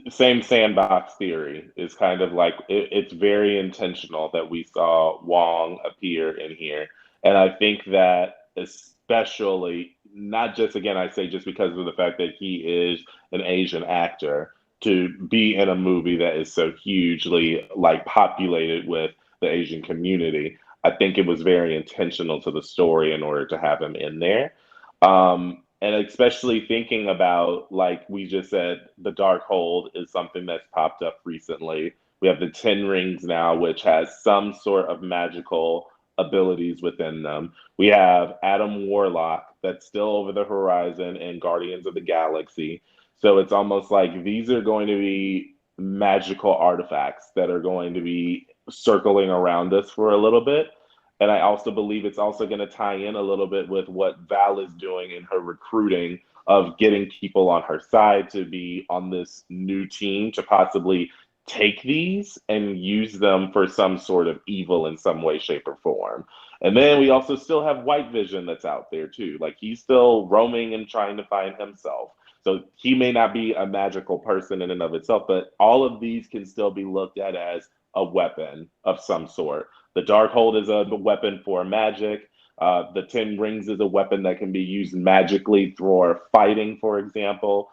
same sandbox theory is kind of like it's very intentional that we saw Wong appear in here, and I think that especially not just again I say just because of the fact that he is an Asian actor to be in a movie that is so hugely like populated with the Asian community. I think it was very intentional to the story in order to have him in there. And especially thinking about, like we just said, the dark hold is something that's popped up recently. We have the 10 rings now, which has some sort of magical abilities within them. We have Adam Warlock that's still over the horizon in Guardians of the Galaxy. So it's almost like these are going to be magical artifacts that are going to be circling around us for a little bit. And I also believe it's also going to tie in a little bit with what Val is doing in her recruiting of getting people on her side to be on this new team to possibly take these and use them for some sort of evil in some way, shape, or form. And then we also still have White Vision that's out there too. Like he's still roaming and trying to find himself. So he may not be a magical person in and of itself, but all of these can still be looked at as a weapon of some sort. The Darkhold is a weapon for magic. The Ten Rings is a weapon that can be used magically for fighting, for example.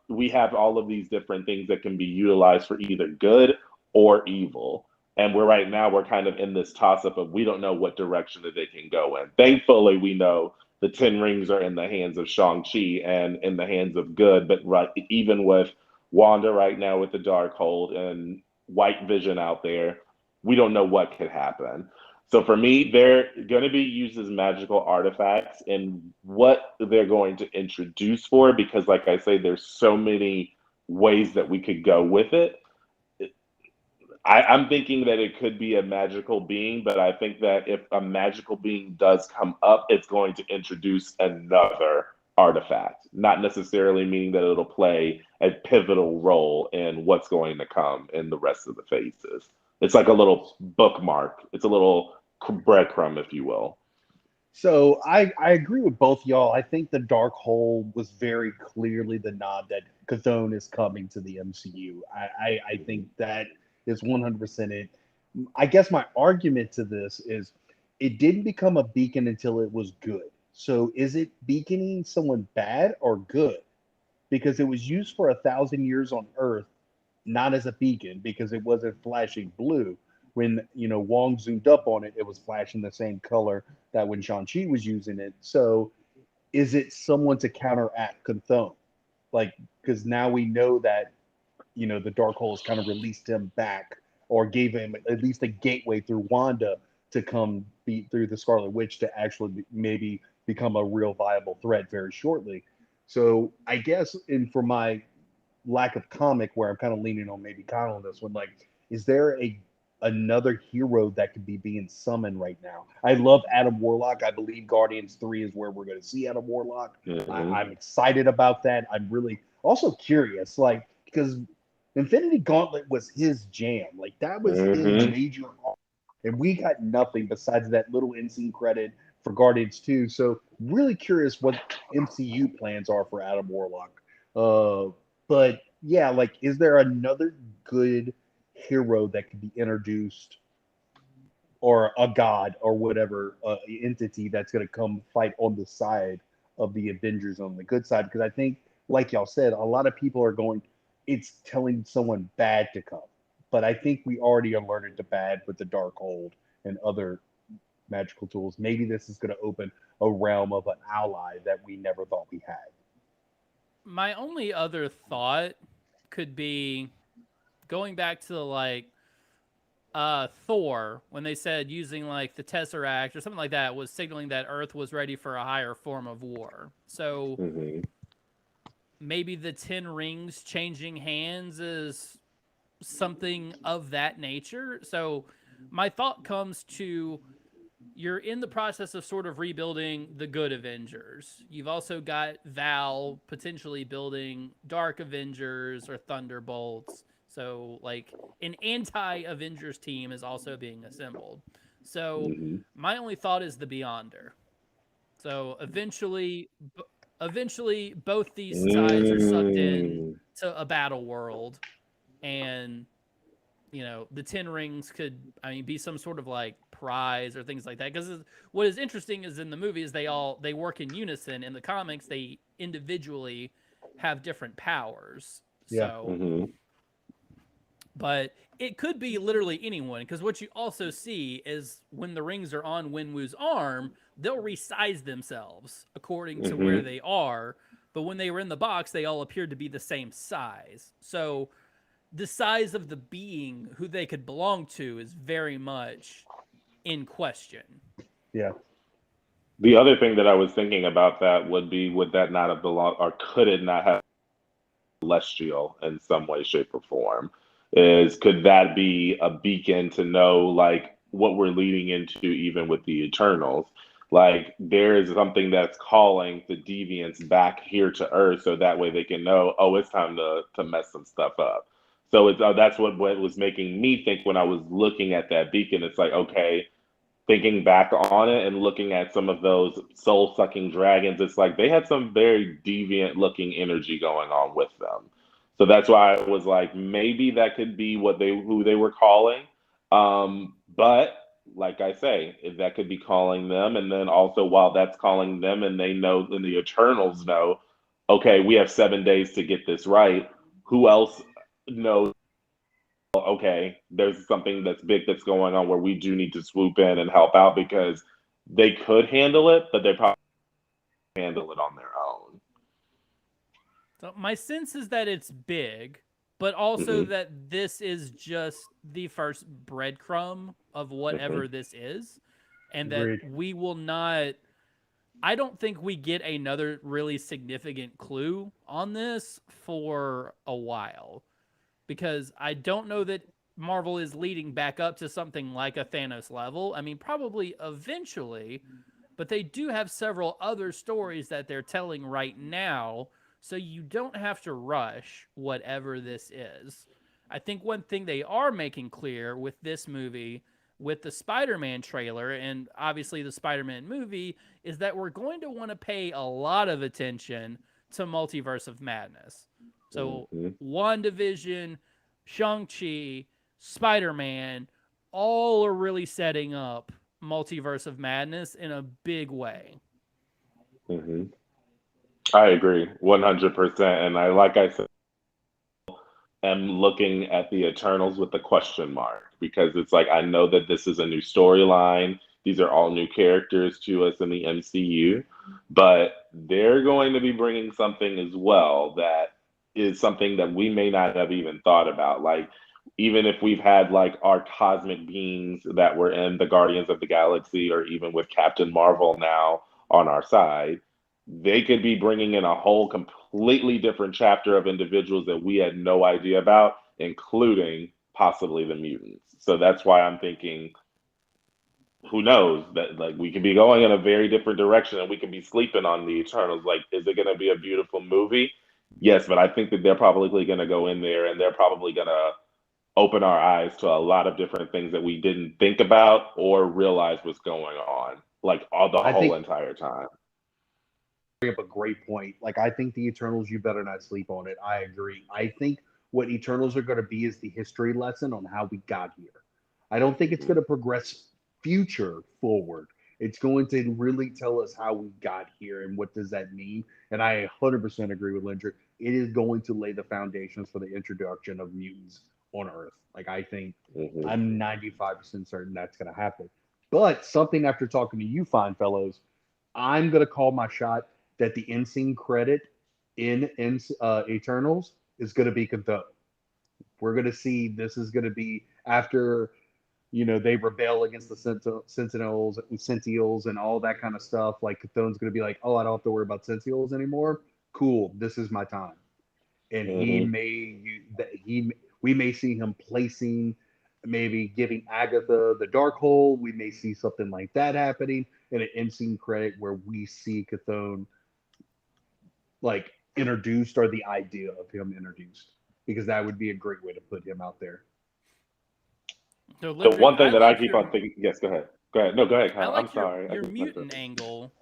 We have all of these different things that can be utilized for either good or evil. And we're right now, we're kind of in this toss up of we don't know what direction that they can go in. Thankfully, we know the Ten Rings are in the hands of Shang-Chi and in the hands of good. But right, even with Wanda right now with the Darkhold and White Vision out there, we don't know what could happen. So for me, they're going to be used as magical artifacts and what they're going to introduce for, because like I say, there's so many ways that we could go with it. I'm thinking that it could be a magical being, but I think that if a magical being does come up, it's going to introduce another artifact, not necessarily meaning that it'll play a pivotal role in what's going to come in the rest of the phases. It's like a little bookmark. It's a little breadcrumb, if you will. So I agree with both y'all. I think the Dark Hole was very clearly the nod that Chthon is coming to the MCU. I think that is 100% it. I guess my argument to this is it didn't become a beacon until it was good. So is it beaconing someone bad or good? Because it was used for 1,000 years on Earth, not as a beacon because it wasn't flashing blue, when Wong zoomed up on it, it was flashing the same color that when Shang-Chi was using it. So is it someone to counteract Cthulhu? Like, because now we know that the Dark Hole has kind of released him back, or gave him at least a gateway through Wanda to come beat through the Scarlet Witch to actually maybe become a real viable threat very shortly. So I guess, and for my lack of comic, where I'm kind of leaning on maybe Kyle on this one, like, is there another hero that could be being summoned right now? I love Adam Warlock. I believe Guardians 3 is where we're going to see Adam Warlock. I'm excited about that. I'm really also curious, like, because Infinity Gauntlet was his jam. Like, that was his major, and we got nothing besides that little in-scene credit for Guardians 2. So really curious what MCU plans are for Adam Warlock. But yeah, like, is there another good hero that could be introduced, or a god or whatever entity that's going to come fight on the side of the Avengers on the good side? Because I think, like y'all said, a lot of people are going, it's telling someone bad to come. But I think we already alerted to bad with the Darkhold and other magical tools. Maybe this is going to open a realm of an ally that we never thought we had. My only other thought could be going back to like Thor, when they said using like the Tesseract or something like that was signaling that Earth was ready for a higher form of war. So maybe the 10 rings changing hands is something of that nature. So my thought comes to, you're in the process of sort of rebuilding the good Avengers. You've also got Val potentially building Dark Avengers or Thunderbolts. So, like, an anti-Avengers team is also being assembled. So, my only thought is the Beyonder. So, eventually, both these sides are sucked in to a battle world, and the 10 rings could, be some sort of like prize or things like that. Because what is interesting is in the movies, they work in unison. In the comics, they individually have different powers. Yeah. So, but it could be literally anyone. Because what you also see is when the rings are on Wenwu's arm, they'll resize themselves according to where they are. But when they were in the box, they all appeared to be the same size. So the size of the being who they could belong to is very much in question. Yeah. The other thing that I was thinking about that would be, would that not have belonged, or could it not have celestial in some way, shape, or form? Could that be a beacon to know, like, what we're leading into, even with the Eternals? Like, there is something that's calling the deviants back here to Earth, so that way they can know, oh, it's time to mess some stuff up. So that's what was making me think when I was looking at that beacon. It's like, okay, thinking back on it and looking at some of those soul-sucking dragons, it's like they had some very deviant-looking energy going on with them. So that's why I was like, maybe that could be who they were calling. But like I say, that could be calling them, and then also while that's calling them, and they know, and the Eternals know, okay, we have 7 days to get this right. Who else knows? Okay, there's something that's big that's going on where we do need to swoop in and help out, because they could handle it, but they probably handle it on their own. So my sense is that it's big, but also that this is just the first breadcrumb of whatever this is, and that we will not. I don't think we get another really significant clue on this for a while, because I don't know that Marvel is leading back up to something like a Thanos level. I mean, probably eventually, but they do have several other stories that they're telling right now, so you don't have to rush whatever this is. I think one thing they are making clear with this movie, with the Spider-Man trailer, and obviously the Spider-Man movie, is that we're going to want to pay a lot of attention to Multiverse of Madness. So WandaVision, Shang-Chi, Spider-Man, all are really setting up Multiverse of Madness in a big way. I agree 100%. And like I said, am looking at the Eternals with a question mark because it's like I know that this is a new storyline. These are all new characters to us in the MCU, but they're going to be bringing something as well that is something that we may not have even thought about. Like, even if we've had like our cosmic beings that were in the Guardians of the Galaxy, or even with Captain Marvel now on our side, they could be bringing in a whole completely different chapter of individuals that we had no idea about, including possibly the mutants. So that's why I'm thinking, who knows, that like we could be going in a very different direction and we could be sleeping on the Eternals. Like, is it going to be a beautiful movie? Yes, but I think that they're probably going to go in there and they're probably going to open our eyes to a lot of different things that we didn't think about or realize was going on, like all the I whole think entire time. bring up a great point. Like, I think the Eternals, you better not sleep on it. I agree. I think what Eternals are going to be is the history lesson on how we got here. I don't think it's going to progress future forward. It's going to really tell us how we got here and what does that mean. And I 100% agree with Lindrick. It is going to lay the foundations for the introduction of mutants on Earth. Like, I think Mhm. I'm 95% certain that's going to happen. But something after talking to you fine fellows, I'm going to call my shot that the end scene credit in Eternals is going to be Cthulhu. We're going to see this is going to be after they rebel against the Sentinels, and all that kind of stuff. Like, Cthulhu's going to be like, oh, I don't have to worry about Sentinels anymore. Cool, this is my time. And Mhm. we may see him placing, maybe giving Agatha the dark hole. We may see something like that happening in an end scene credit where we see Cthulhu like introduced, or the idea of him introduced, because that would be a great way to put him out there. So, The Lindrick, one thing that I keep on thinking, yes, go ahead. Go ahead. No, go ahead, I Kyle. I'm like sorry. I your just meant to. mutant angle,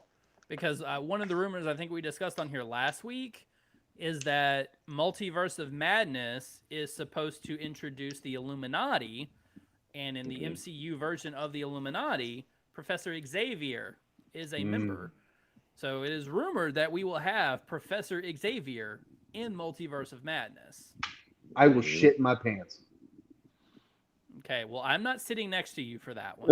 because one of the rumors I think we discussed on here last week is that Multiverse of Madness is supposed to introduce the Illuminati, and in the MCU version of the Illuminati, Professor Xavier is a member. So it is rumored that we will have Professor Xavier in Multiverse of Madness. I will shit my pants. Okay, well, I'm not sitting next to you for that one.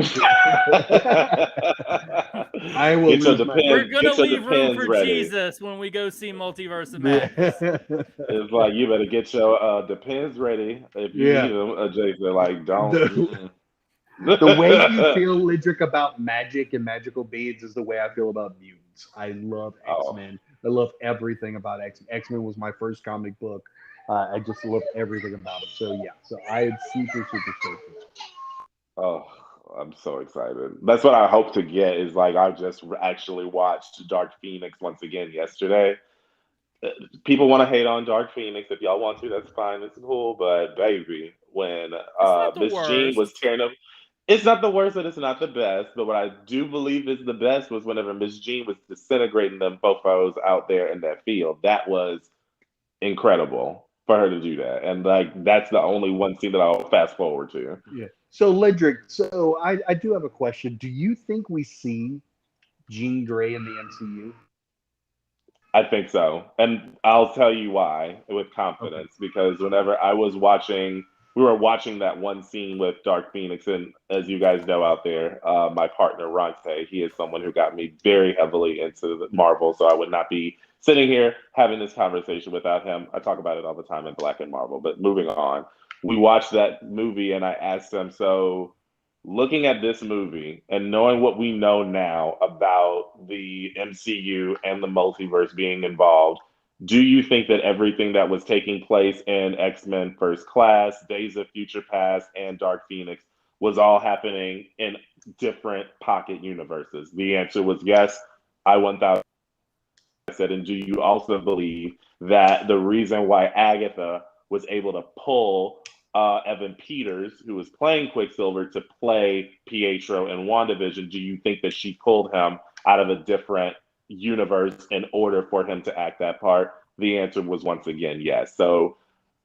I will Get your lose my We're depends. going to Get your leave room depends for ready. Jesus when we go see Multiverse of Madness. It's like you better get your depends ready if you Yeah. need them. Jason, like don't. The, the way you feel, Lidrick, about magic and magical beings is the way I feel about mutants. I love Oh, X-Men. I love everything about X-Men. X-Men was my first comic book. I just love everything about it. So yeah, so I am super stoked. oh, I'm so excited. That's what I hope to get. Is like I just actually watched Dark Phoenix once again yesterday. People want to hate on Dark Phoenix. If y'all want to, that's fine. It's cool. But baby, when It's not the Miss Jean was worst. tearing up, it's not the worst and it's not the best. But what I do believe is the best was whenever Miss Jean was disintegrating them fofos out there in that field. That was incredible for her to do that. And like that's the only one scene that I'll fast forward to. Yeah. So Lidrick, so I do have a question. Do you think we see Jean Grey in the MCU? I think so. And I'll tell you why with Okay. confidence. Because whenever I was watching, we were watching that one scene with Dark Phoenix. And as you guys know out there, my partner, Ronte, he is someone who got me very heavily into Marvel. So I would not be sitting here having this conversation without him. I talk about it all the time in Black and Marvel. But moving on, we watched that movie and I asked him, so looking at this movie and knowing what we know now about the MCU and the multiverse being involved, do you think that everything that was taking place in X-Men First Class, Days of Future Past, and Dark Phoenix was all happening in different pocket universes? The answer was yes. I 1000 said, and do you also believe that the reason why Agatha was able to pull Evan Peters, who was playing Quicksilver, to play Pietro in WandaVision, do you think that she pulled him out of a different universe in order for him to act that part? The answer was once again yes. So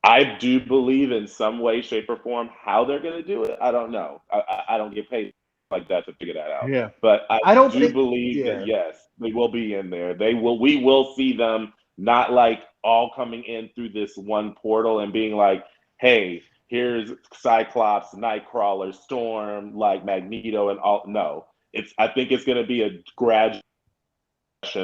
I do believe in some way, shape, or form how they're going to do it. I don't know. I don't get paid like that to figure that out. Yeah. But I I don't do think believe that yeah. yes, they will be in there. They will. We will see them not like all coming in through this one portal and being like, hey, here's Cyclops, Nightcrawler, Storm, like Magneto, and all. No, I think it's going to be a gradual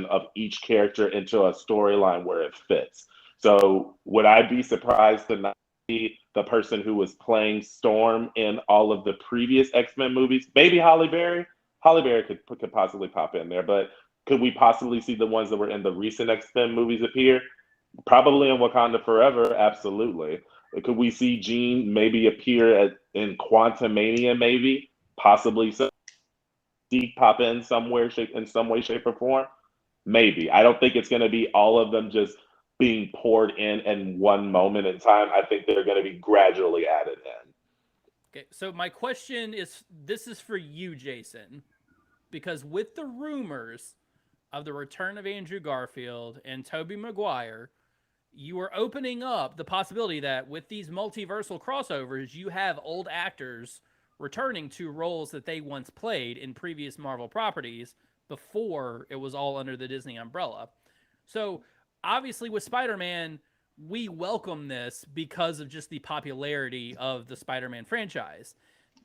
of each character into a storyline where it fits. So would I be surprised to not see the person who was playing Storm in all of the previous X-Men movies? Maybe Halle Berry. Halle Berry could possibly pop in there, but could we possibly see the ones that were in the recent X-Men movies appear? Probably in Wakanda Forever, absolutely. Could we see Jean maybe appear in Quantumania? Maybe, possibly. So, pop in somewhere, in some way, shape, or form. Maybe. I don't think it's going to be all of them just being poured in one moment in time. I think they're going to be gradually added in. Okay, so my question is, this is for you, Jason, because with the rumors of the return of Andrew Garfield and Tobey Maguire, you are opening up the possibility that with these multiversal crossovers, you have old actors returning to roles that they once played in previous Marvel properties before it was all under the Disney umbrella. So obviously with Spider-Man, we welcome this because of just the popularity of the Spider-Man franchise.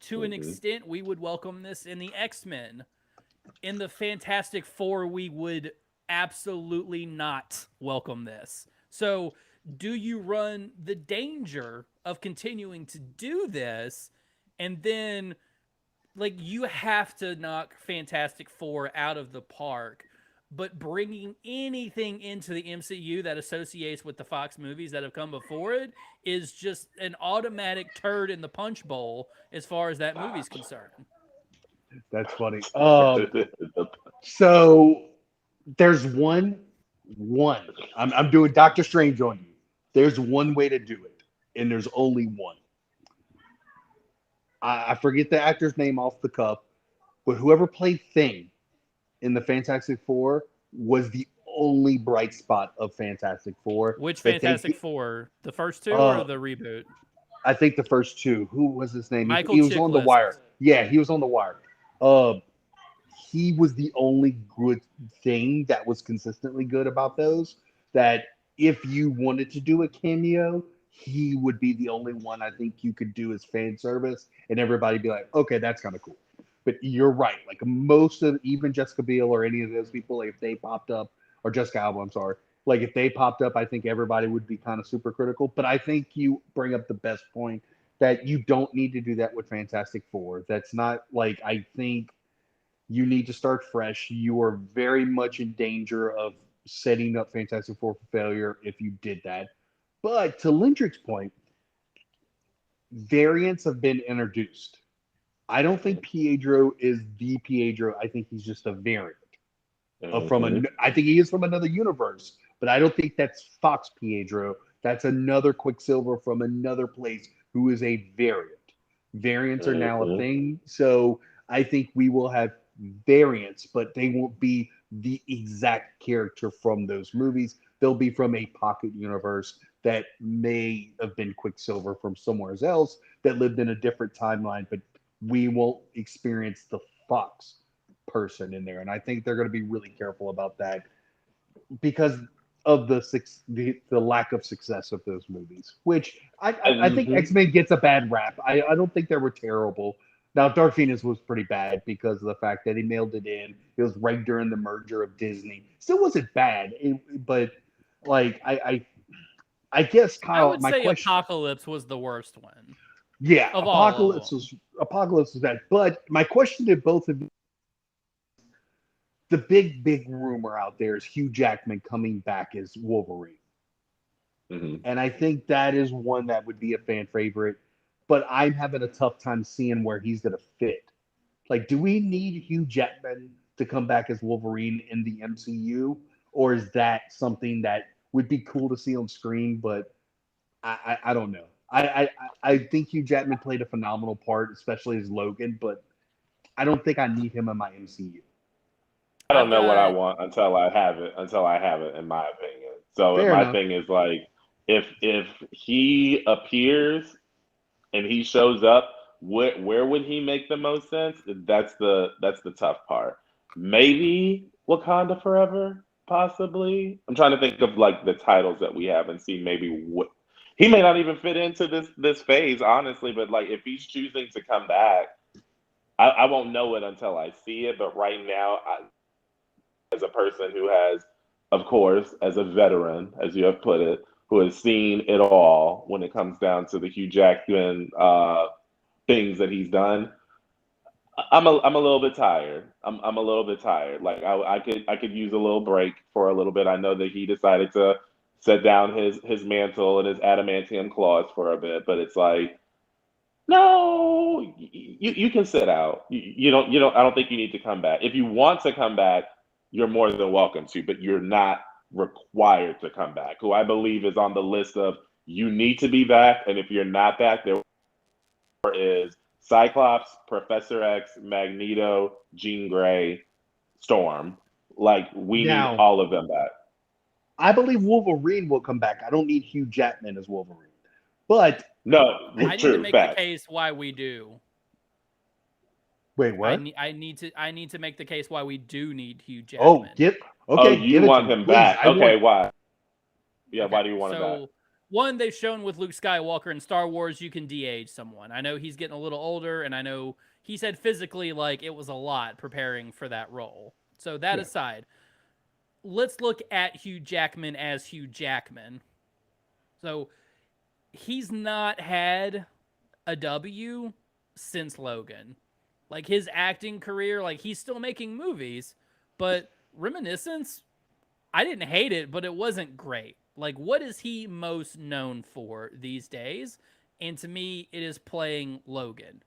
To an extent, we would welcome this in the X-Men. In the Fantastic Four, we would absolutely not welcome this. So do you run the danger of continuing to do this, and then like you have to knock Fantastic Four out of the park, but bringing anything into the MCU that associates with the Fox movies that have come before it is just an automatic turd in the punch bowl as far as that movie's concerned? That's funny. So there's one. I'm doing Doctor Strange on you. There's one way to do it, and there's only one. I forget the actor's name off the cuff, but whoever played Thing in the Fantastic Four was the only bright spot of Fantastic Four. Which Fantastic Four? The first two or the reboot? I think the first two. Who was his name? Michael he was on The Chiklis. Wire. Yeah, he was on The Wire. He was the only good thing that was consistently good about those. That if you wanted to do a cameo, he would be the only one I think you could do as fan service, and everybody be like, okay, that's kind of cool. But you're right. Like most of even Jessica Biel or any of those people, if they popped up, or Jessica Alba, I'm sorry. Like if they popped up, I think everybody would be kind of super critical. But I think you bring up the best point that you don't need to do that with Fantastic Four. That's not like, I think you need to start fresh. You are very much in danger of setting up Fantastic Four for failure if you did that. But to Lindrick's point, variants have been introduced. I don't think Pietro is the Pietro. I think he's just a variant I think he is from another universe, but I don't think that's Fox Pietro. That's another Quicksilver from another place who is a variant. Variants are now a thing, so I think we will have variants, but they won't be the exact character from those movies. They'll be from a pocket universe that may have been Quicksilver from somewhere else that lived in a different timeline, but we won't experience the Fox person in there. And I think they're going to be really careful about that because of the lack of success of those movies, which I think X-Men gets a bad rap. I don't think they were terrible. Now, Dark Phoenix was pretty bad because of the fact that he mailed it in. It was right during the merger of Disney. Still wasn't bad, but like I guess Kyle. I would say Apocalypse was the worst one. Yeah, Apocalypse was bad. But my question to both of you: the big rumor out there is Hugh Jackman coming back as Wolverine, and I think that is one that would be a fan favorite. But I'm having a tough time seeing where he's going to fit. Like, do we need Hugh Jackman to come back as Wolverine in the MCU? Or is that something that would be cool to see on screen? But I don't know. I think Hugh Jackman played a phenomenal part, especially as Logan, but I don't think I need him in my MCU. I don't know what I want until I have it, in my opinion. So my thing is like, if he appears and he shows up, where would he make the most sense? That's the tough part. Maybe Wakanda Forever, possibly. I'm trying to think of like the titles that we have and see maybe what he may not even fit into this phase, honestly. But like, if he's choosing to come back, I won't know it until I see it. But right now, as a person who has, of course, as a veteran, as you have put it, who has seen it all when it comes down to the Hugh Jackman things that he's done. I'm a little bit tired. I'm a little bit tired. Like I could use a little break for a little bit. I know that he decided to set down his mantle and his adamantium claws for a bit, but it's like no, you can sit out. You don't. I don't think you need to come back. If you want to come back, you're more than welcome to, but you're not required to come back. Who I believe is on the list of you need to be back, and if you're not back, there is Cyclops, Professor X, Magneto, Jean Grey, Storm. Like we need Now, all of them back. I believe Wolverine will come back. I don't need Hugh Jackman as Wolverine, but No, I need to true make fact. the case why we do. wait, what? I need to make the case why we do need Hugh Oh, Jackman. okay. You give it want to me, him please. back? I Okay, want, why? Yeah, Okay, why do you want him back? so one, they've shown with Luke Skywalker in Star Wars, you can de-age someone. I know he's getting a little older, and I know he said physically like it was a lot preparing for that role. So that aside, let's look at Hugh Jackman as Hugh Jackman. So he's not had a W since Logan. Like his acting career, like he's still making movies, but Reminiscence, I didn't hate it, but it wasn't great. Like, what is he most known for these days? And to me, it is playing Logan.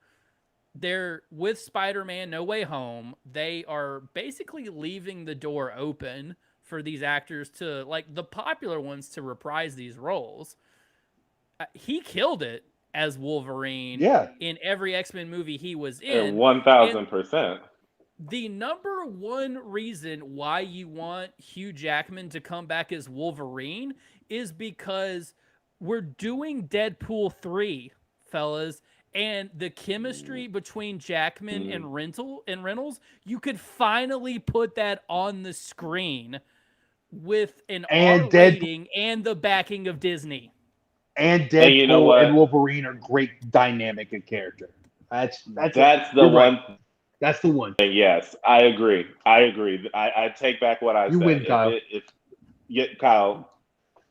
They're with Spider-Man No Way Home. They are basically leaving the door open for these actors to, like the popular ones, to reprise these roles. He killed it as Wolverine yeah. in every X-Men movie he was in. 1000%. The number one reason why you want Hugh Jackman to come back as Wolverine is because we're doing Deadpool 3, fellas, and the chemistry between Jackman and Reynolds, you could finally put that on the screen with an And R rating and the backing of Disney. And And you know Deadpool what? and Wolverine are great dynamic and character. That's That's the You're one right. That's the one. thing. Yes, I agree. I take back what I You said. win, Kyle. Kyle,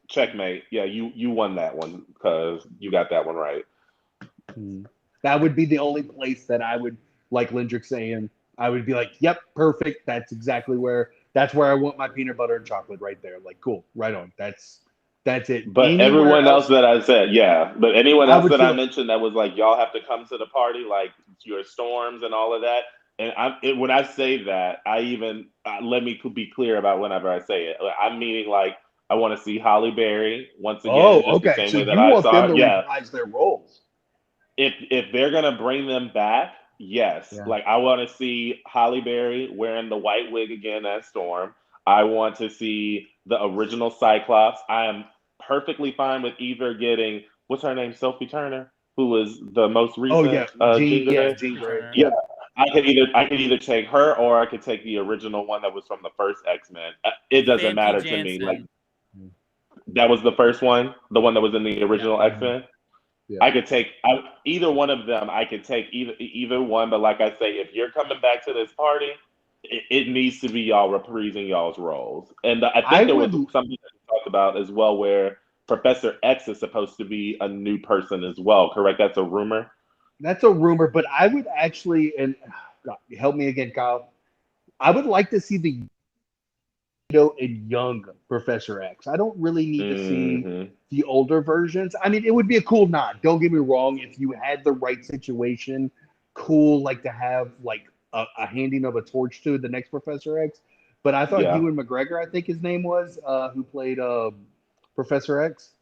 checkmate. Yeah, you won that one because you got that one right. That would be the only place that I would, like Lindrick saying, I would be like, yep, perfect. That's where I want my peanut butter and chocolate right there. Like, cool, right on. That's it. But Anywhere everyone else that I said, yeah. But anyone I else would that I feel- mentioned that was like, y'all have to come to the party, like your Storms and all of that. And when I say that, let me be clear about whenever I say it. I'm meaning like I want to see Holly Berry once again, Oh, just the okay. same So way that you I want saw them her. to Yeah, reprise their roles. if they're gonna bring them back, yes. Yeah. Like I want to see Holly Berry wearing the white wig again as Storm. I want to see the original Cyclops. I am perfectly fine with either getting what's her name, Sophie Turner, who was the most Oh recent yeah, Jean Grey. Jean Grey. Yeah, I could either take her or I could take the original one that was from the first X-Men. It doesn't Famke matter to me. Janssen. Like that was the first one, the one that was in the original X-Men. Yeah. I could take either one of them. I could take either one, but like I say, if you're coming back to this party, it needs to be y'all reprising y'all's roles. And I think there was something that we talked about as well, where Professor X is supposed to be a new person as well. Correct? That's a rumor. That's a rumor, but I would actually, and God, help me again, Kyle. I would like to see the and young Professor X. I don't really need to see the older versions. I mean, it would be a cool nod. Don't get me wrong. If you had the right situation, cool, like to have like a handing of a torch to the next Professor X. But I thought Ewan McGregor, I think his name was, who played Professor X.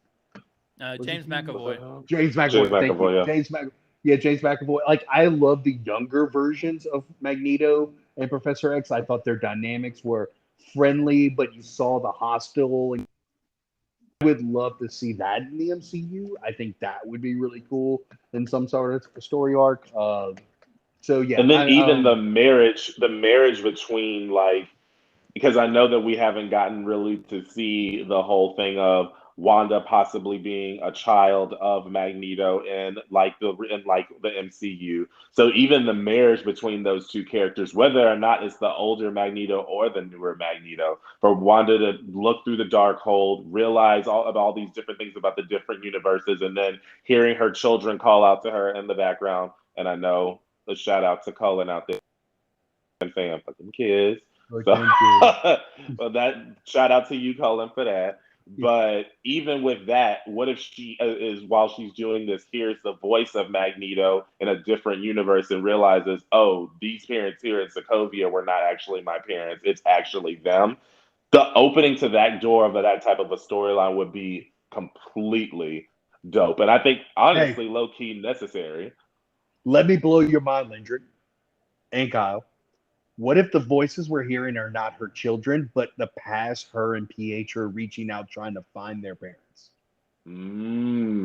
James McAvoy. James McAvoy. James McAvoy. Like, I love the younger versions of Magneto and Professor X. I thought their dynamics were friendly, but you saw the hostile. And I would love to see that in the MCU. I think that would be really cool in some sort of story arc. So yeah, and then the marriage between like because I know that we haven't gotten really to see the whole thing of Wanda possibly being a child of Magneto in like the MCU. So even the marriage between those two characters, whether or not it's the older Magneto or the newer Magneto, for Wanda to look through the dark hold, realize all these different things about the different universes, and then hearing her children call out to her in the background. And I know a shout out to Cullen out there and saying fucking kids. Oh, So, thank you. well, that shout out to you, Cullen, for that. But even with that, what if she is while she's doing this, hears the voice of Magneto in a different universe and realizes, oh, these parents here in Sokovia were not actually my parents; it's actually them. The opening to that door of that type of a storyline would be completely dope, and I think Hey, honestly, low key necessary. let me blow your mind, Lindrick and Kyle. What if the voices we're hearing are not her children, but the past her and PH are reaching out trying to find their parents?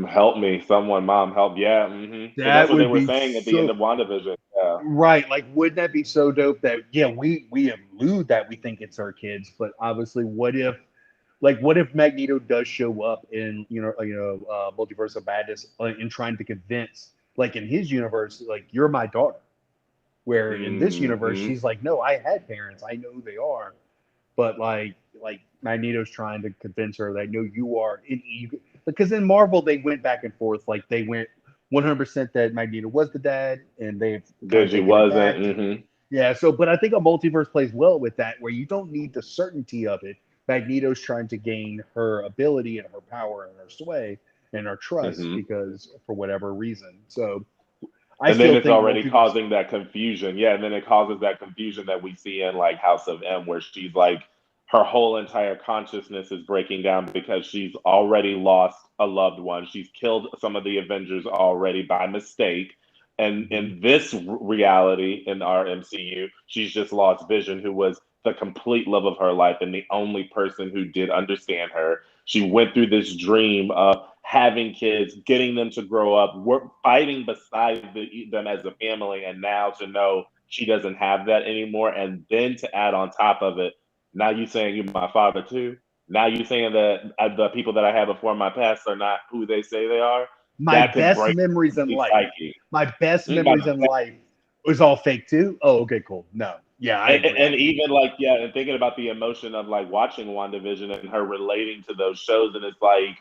Help me, someone, mom, help. Yeah, because that's That what they would were be saying at the end so of WandaVision. Yeah. right. Like, wouldn't that be so dope that yeah, we allude that we think it's our kids, but obviously, what if Magneto does show up in Multiverse of Madness in trying to convince like in his universe like you're my daughter, where in this universe hmm she's like no, I had parents, I know who they are, but like Magneto's trying to convince her that no, you are in because in Marvel they went back and forth, like they went 100% that Magneto was the dad, and they've kind of Deji taken it wasn't. back. Yeah, so but I think a multiverse plays well with that, where you don't need the certainty of it. Magneto's trying to gain her ability and her power and her sway and her trust hmm because for whatever reason. So I And then still it's think already multiverse. causing that confusion. Yeah, and then it causes that confusion that we see in like House of M, where she's like her whole entire consciousness is breaking down because she's already lost a loved one. She's killed some of the Avengers already by mistake. And Mhm. in this reality in our MCU, she's just lost Vision, who was the complete love of her life and the only person who did understand her. She went through this dream of having kids, getting them to grow up, work, fighting beside them as a family, and now to know she doesn't have that anymore, and then to add on top of it, now you saying you're my father too. Now you saying that the people that I had before my past are not who they say they are. My That could best break memories in the life. psyche. My best Mm, my memories in life was all fake too. Oh, okay, cool. No, yeah, I agree. and even like yeah, and thinking about the emotion of like watching WandaVision and her relating to those shows, and it's like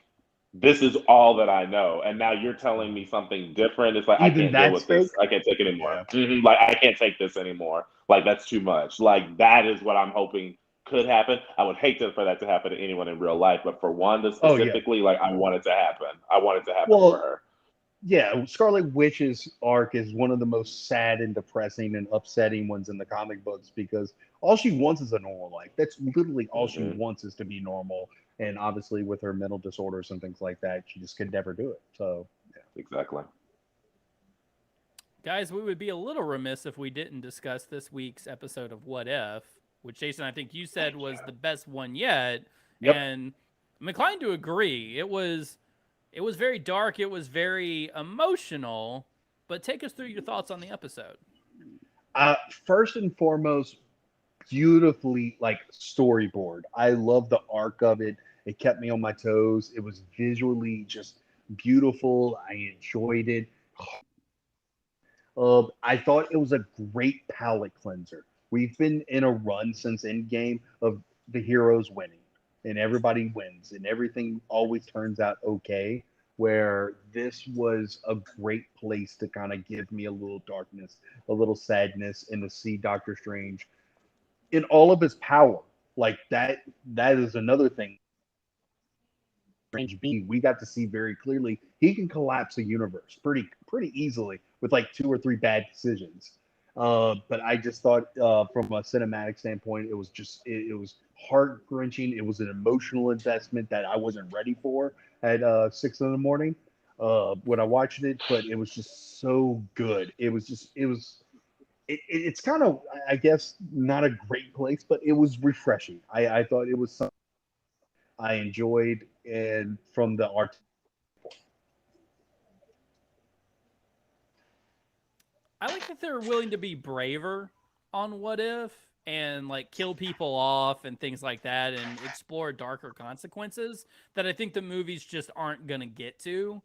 this is all that I know, and now you're telling me something different. It's like I Even can't deal that's with this. fake. I can't take it anymore. Yeah. Like I can't take this anymore. Like that's too much. Like that is what I'm hoping could happen. I would hate for that to happen to anyone in real life, but for Wanda Oh yeah. specifically, like I want it to happen. I want it to happen for Well, her. yeah, Scarlet Witch's arc is one of the most sad and depressing and upsetting ones in the comic books because all she wants is a normal life. That's literally all she hmm wants is to be normal. And obviously, with her mental disorders and things like that, she just could never do it. So, Exactly. Guys, we would be a little remiss if we didn't discuss this week's episode of What If, which Jason, I think you said was the best one yet, yep. and I'm inclined to agree. It was very dark, it was very emotional, but take us through your thoughts on the episode. Uh, First and foremost, beautifully like storyboard. I love the arc of it. It kept me on my toes. It was visually just beautiful. I enjoyed it. I thought it was a great palate cleanser. We've been in a run since Endgame of the heroes winning, and everybody wins, and everything always turns out okay. Where this was a great place to kind of give me a little darkness, a little sadness, and to see Doctor Strange in all of his power. Like that is another thing. Strange being, we got to see very clearly he can collapse a universe pretty easily with like two or three bad decisions. But I just thought from a cinematic standpoint, it was heart wrenching. It was an emotional investment that I wasn't ready for at 6 in the morning when I watched it. But it was just so good. It's kind of I guess not a great place, but it was refreshing. I thought it was something I enjoyed and from the art. I like that they're willing to be braver on What If and like kill people off and things like that and explore darker consequences that I think the movies just aren't going to get to,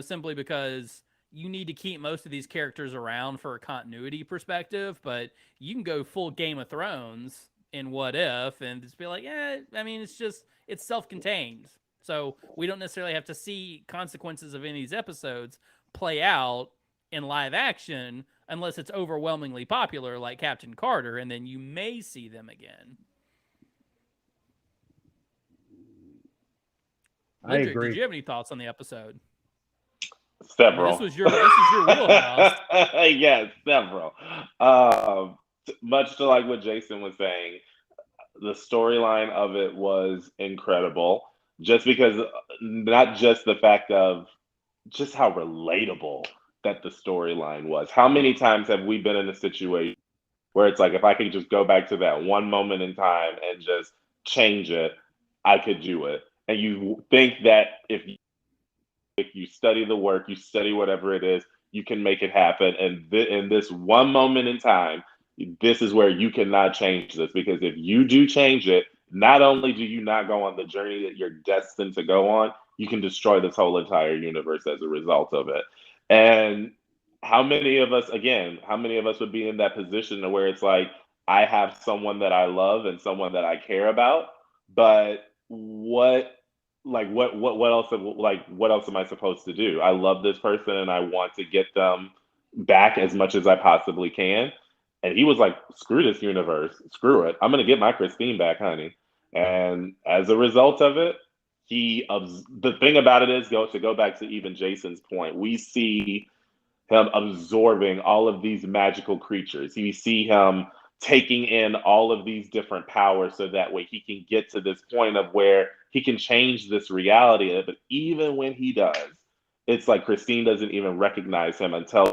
simply because you need to keep most of these characters around for a continuity perspective, but you can go full Game of Thrones in What If and just be like, it's self-contained. So we don't necessarily have to see consequences of any of these episodes play out in live action unless it's overwhelmingly popular like Captain Carter, and then you may see them again. I Lindrick, agree. did you have any thoughts on the episode? Several. This is your wheelhouse. Yes, several. Much to like what Jason was saying, the storyline of it was incredible. Just because, not just the fact of just how relatable that the storyline was. How many times have we been in a situation where it's like, if I could just go back to that one moment in time and just change it, I could do it. And you think that if you study the work, you study whatever it is, you can make it happen. And in this one moment in time, this is where you cannot change this, because if you do change it, not only do you not go on the journey that you're destined to go on, you can destroy this whole entire universe as a result of it. And how many of us would be in that position to where it's like, I have someone that I love and someone that I care about, but what else am I supposed to do? I love this person and I want to get them back as much as I possibly can. And he was like, screw this universe, screw it, I'm gonna get my Christine back, honey. And as a result of it, the thing about it is, to go back to even Jason's point, we see him absorbing all of these magical creatures. You see him taking in all of these different powers so that way he can get to this point of where he can change this reality. But even when he does, it's like Christine doesn't even recognize him until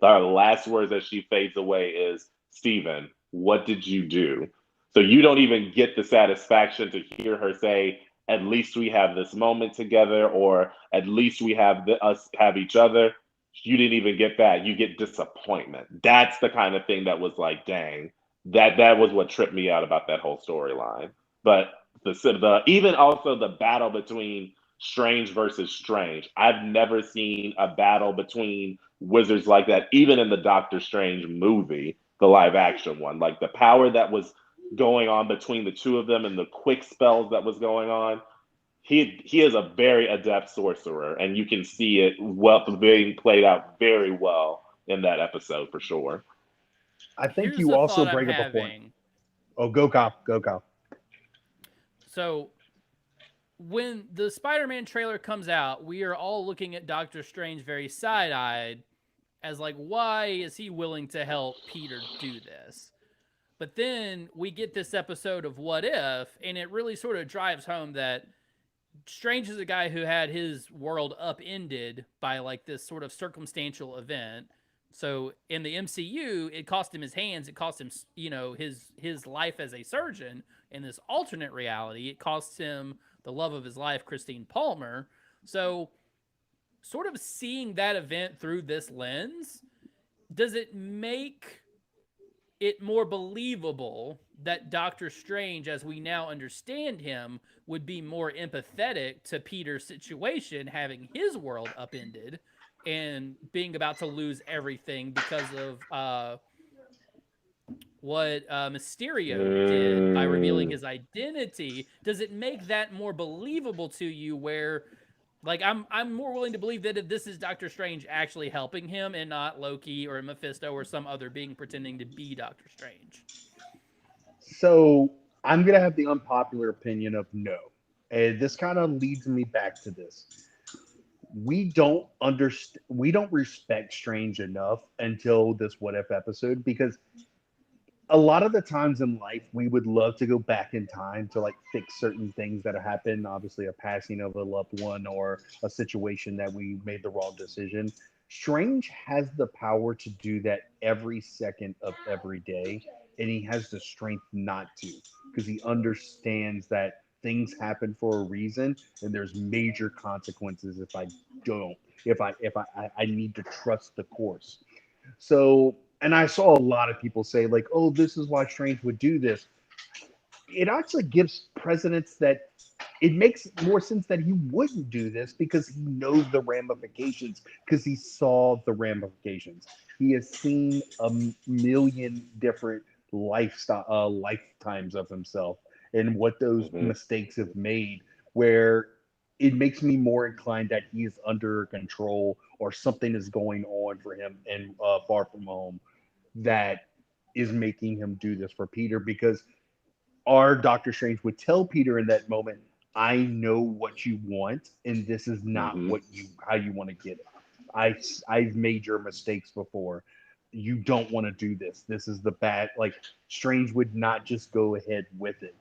the last words as she fades away is, Steven, what did you do? So you don't even get the satisfaction to hear her say, at least we have this moment together, or at least we have us have each other. You didn't even get that. You get disappointment. That's the kind of thing that was like, dang, that was what tripped me out about that whole storyline. But the even also the battle between Strange versus Strange. I've never seen a battle between wizards like that, even in the Doctor Strange movie, the live action one. Like the power that was going on between the two of them and the quick spells that was going on. He is a very adept sorcerer, and you can see it being played out very well in that episode for sure. I think Here's you the also thought I'm bring up a point. having. Oh, go cop, go cop. So when the Spider-Man trailer comes out, we are all looking at Doctor Strange very side-eyed as like, why is he willing to help Peter do this? But then we get this episode of What If, and it really sort of drives home that Strange is a guy who had his world upended by like this sort of circumstantial event. So in the MCU, it cost him his hands. It cost him, his life as a surgeon. In this alternate reality, it costs him the love of his life, Christine Palmer. So, sort of seeing that event through this lens, does it make it more believable that Doctor Strange, as we now understand him, would be more empathetic to Peter's situation, having his world upended and being about to lose everything because of what Mysterio did by revealing his identity? Does it make that more believable to you? Where, like, I'm more willing to believe that if this is Doctor Strange actually helping him and not Loki or Mephisto or some other being pretending to be Doctor Strange. So I'm gonna have the unpopular opinion of no. And this kind of leads me back to this. We don't respect Strange enough until this What If episode, because a lot of the times in life we would love to go back in time to like fix certain things that happen, obviously a passing of a loved one or a situation that we made the wrong decision. Strange has the power to do that every second of every day, and he has the strength not to, because he understands that things happen for a reason and there's major consequences if I don't, if I need to trust the course. So and I saw a lot of people say like, "Oh, this is why Strange would do this." It actually gives precedence that it makes more sense that he wouldn't do this because he knows the ramifications, because he saw the ramifications. He has seen a million different lifetimes of himself and what those Mm-hmm. mistakes have made, where it makes me more inclined that he is under control or something is going on for him and Far From Home that is making him do this for Peter, because our Doctor Strange would tell Peter in that moment, I know what you want, and this is not Mm-hmm. what you how you want to get it. I've made your mistakes before. You don't want to do this. This is the bad. Like Strange would not just go ahead with it.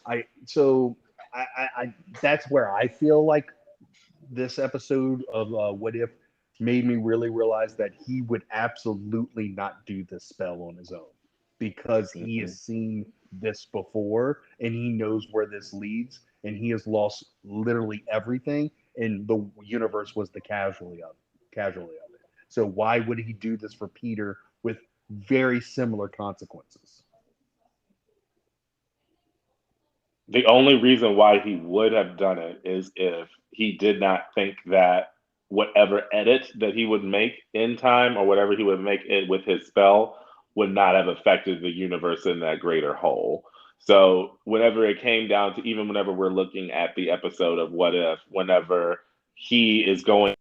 I that's where I feel like this episode of What If made me really realize that he would absolutely not do this spell on his own, because he Mm-hmm. has seen this before and he knows where this leads, and he has lost literally everything, and the universe was the casualty of it. So why would he do this for Peter with very similar consequences? The only reason why he would have done it is if he did not think that whatever edit that he would make in time or whatever he would make it with his spell would not have affected the universe in that greater whole. So whenever it came down to, even whenever we're looking at the episode of What If, whenever he is going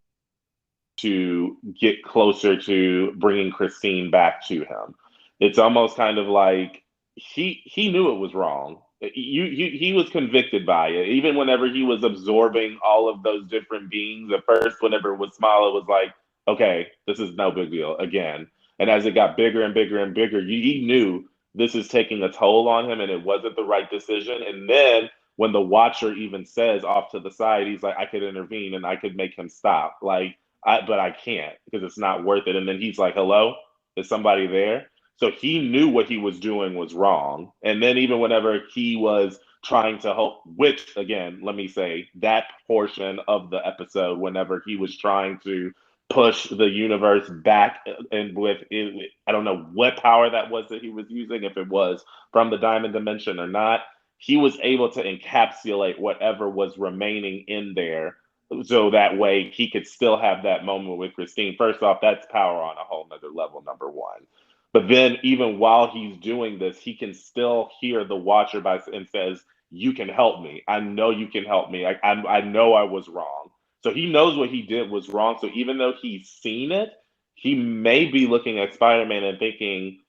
to get closer to bringing Christine back to him, it's almost kind of like he knew it was wrong. He was convicted by it. Even whenever he was absorbing all of those different beings, at first, whenever it was small, it was like, okay, this is no big deal again. And as it got bigger and bigger and bigger, he knew this is taking a toll on him, and it wasn't the right decision. And then when the Watcher even says off to the side, he's like, I could intervene and I could make him stop. Like, but I can't because it's not worth it. And then he's like, hello, is somebody there? So he knew what he was doing was wrong. And then even whenever he was trying to help, which again, let me say that portion of the episode, whenever he was trying to push the universe back and with it, I don't know what power that was that he was using, if it was from the diamond dimension or not, he was able to encapsulate whatever was remaining in there so that way he could still have that moment with Christine. First off, that's power on a whole nother level, number one. But then even while he's doing this, he can still hear the Watcher and says, you can help me. I know you can help me. I know I was wrong. So he knows what he did was wrong. So even though he's seen it, he may be looking at Spider-Man and thinking,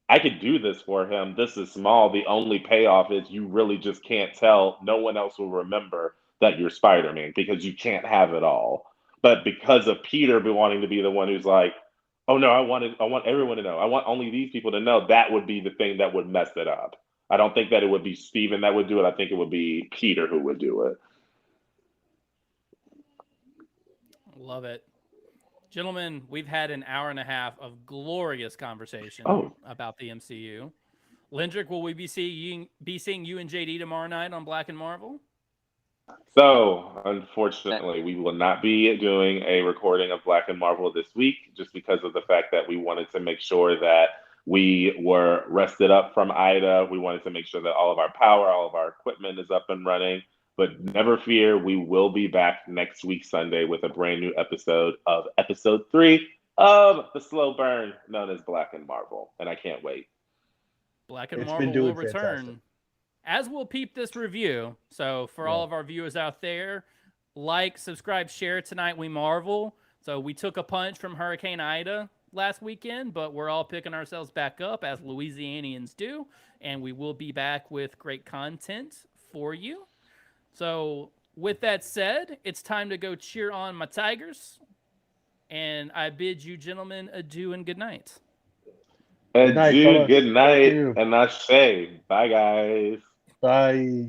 I could do this for him. This is small. The only payoff is you really just can't tell. No one else will remember that you're Spider-Man because you can't have it all. But because of Peter wanting to be the one who's like, oh no, I want everyone to know. I want only these people to know, that would be the thing that would mess it up. I don't think that it would be Steven that would do it. I think it would be Peter who would do it. Love it. Gentlemen, we've had an hour and a half of glorious conversation about the MCU. Lindrick, will we be seeing you and JD tomorrow night on Black and Marvel? So, unfortunately, we will not be doing a recording of Black and Marvel this week just because of the fact that we wanted to make sure that we were rested up from Ida. We wanted to make sure that all of our power, all of our equipment is up and running. But never fear, we will be back next week, Sunday, with a brand new episode of episode 3 of the slow burn known as Black and Marvel. And I can't wait. Black and It's Marvel been doing will return, fantastic. as will Peep This Review. So for all of our viewers out there, like, subscribe, share Tonight We Marvel. So we took a punch from Hurricane Ida last weekend, but we're all picking ourselves back up as Louisianians do. And we will be back with great content for you. So with that said, it's time to go cheer on my Tigers. And I bid you gentlemen adieu and good night. Good night, Adieu, fellas. good Thank night, you. and I say bye, guys. Bye.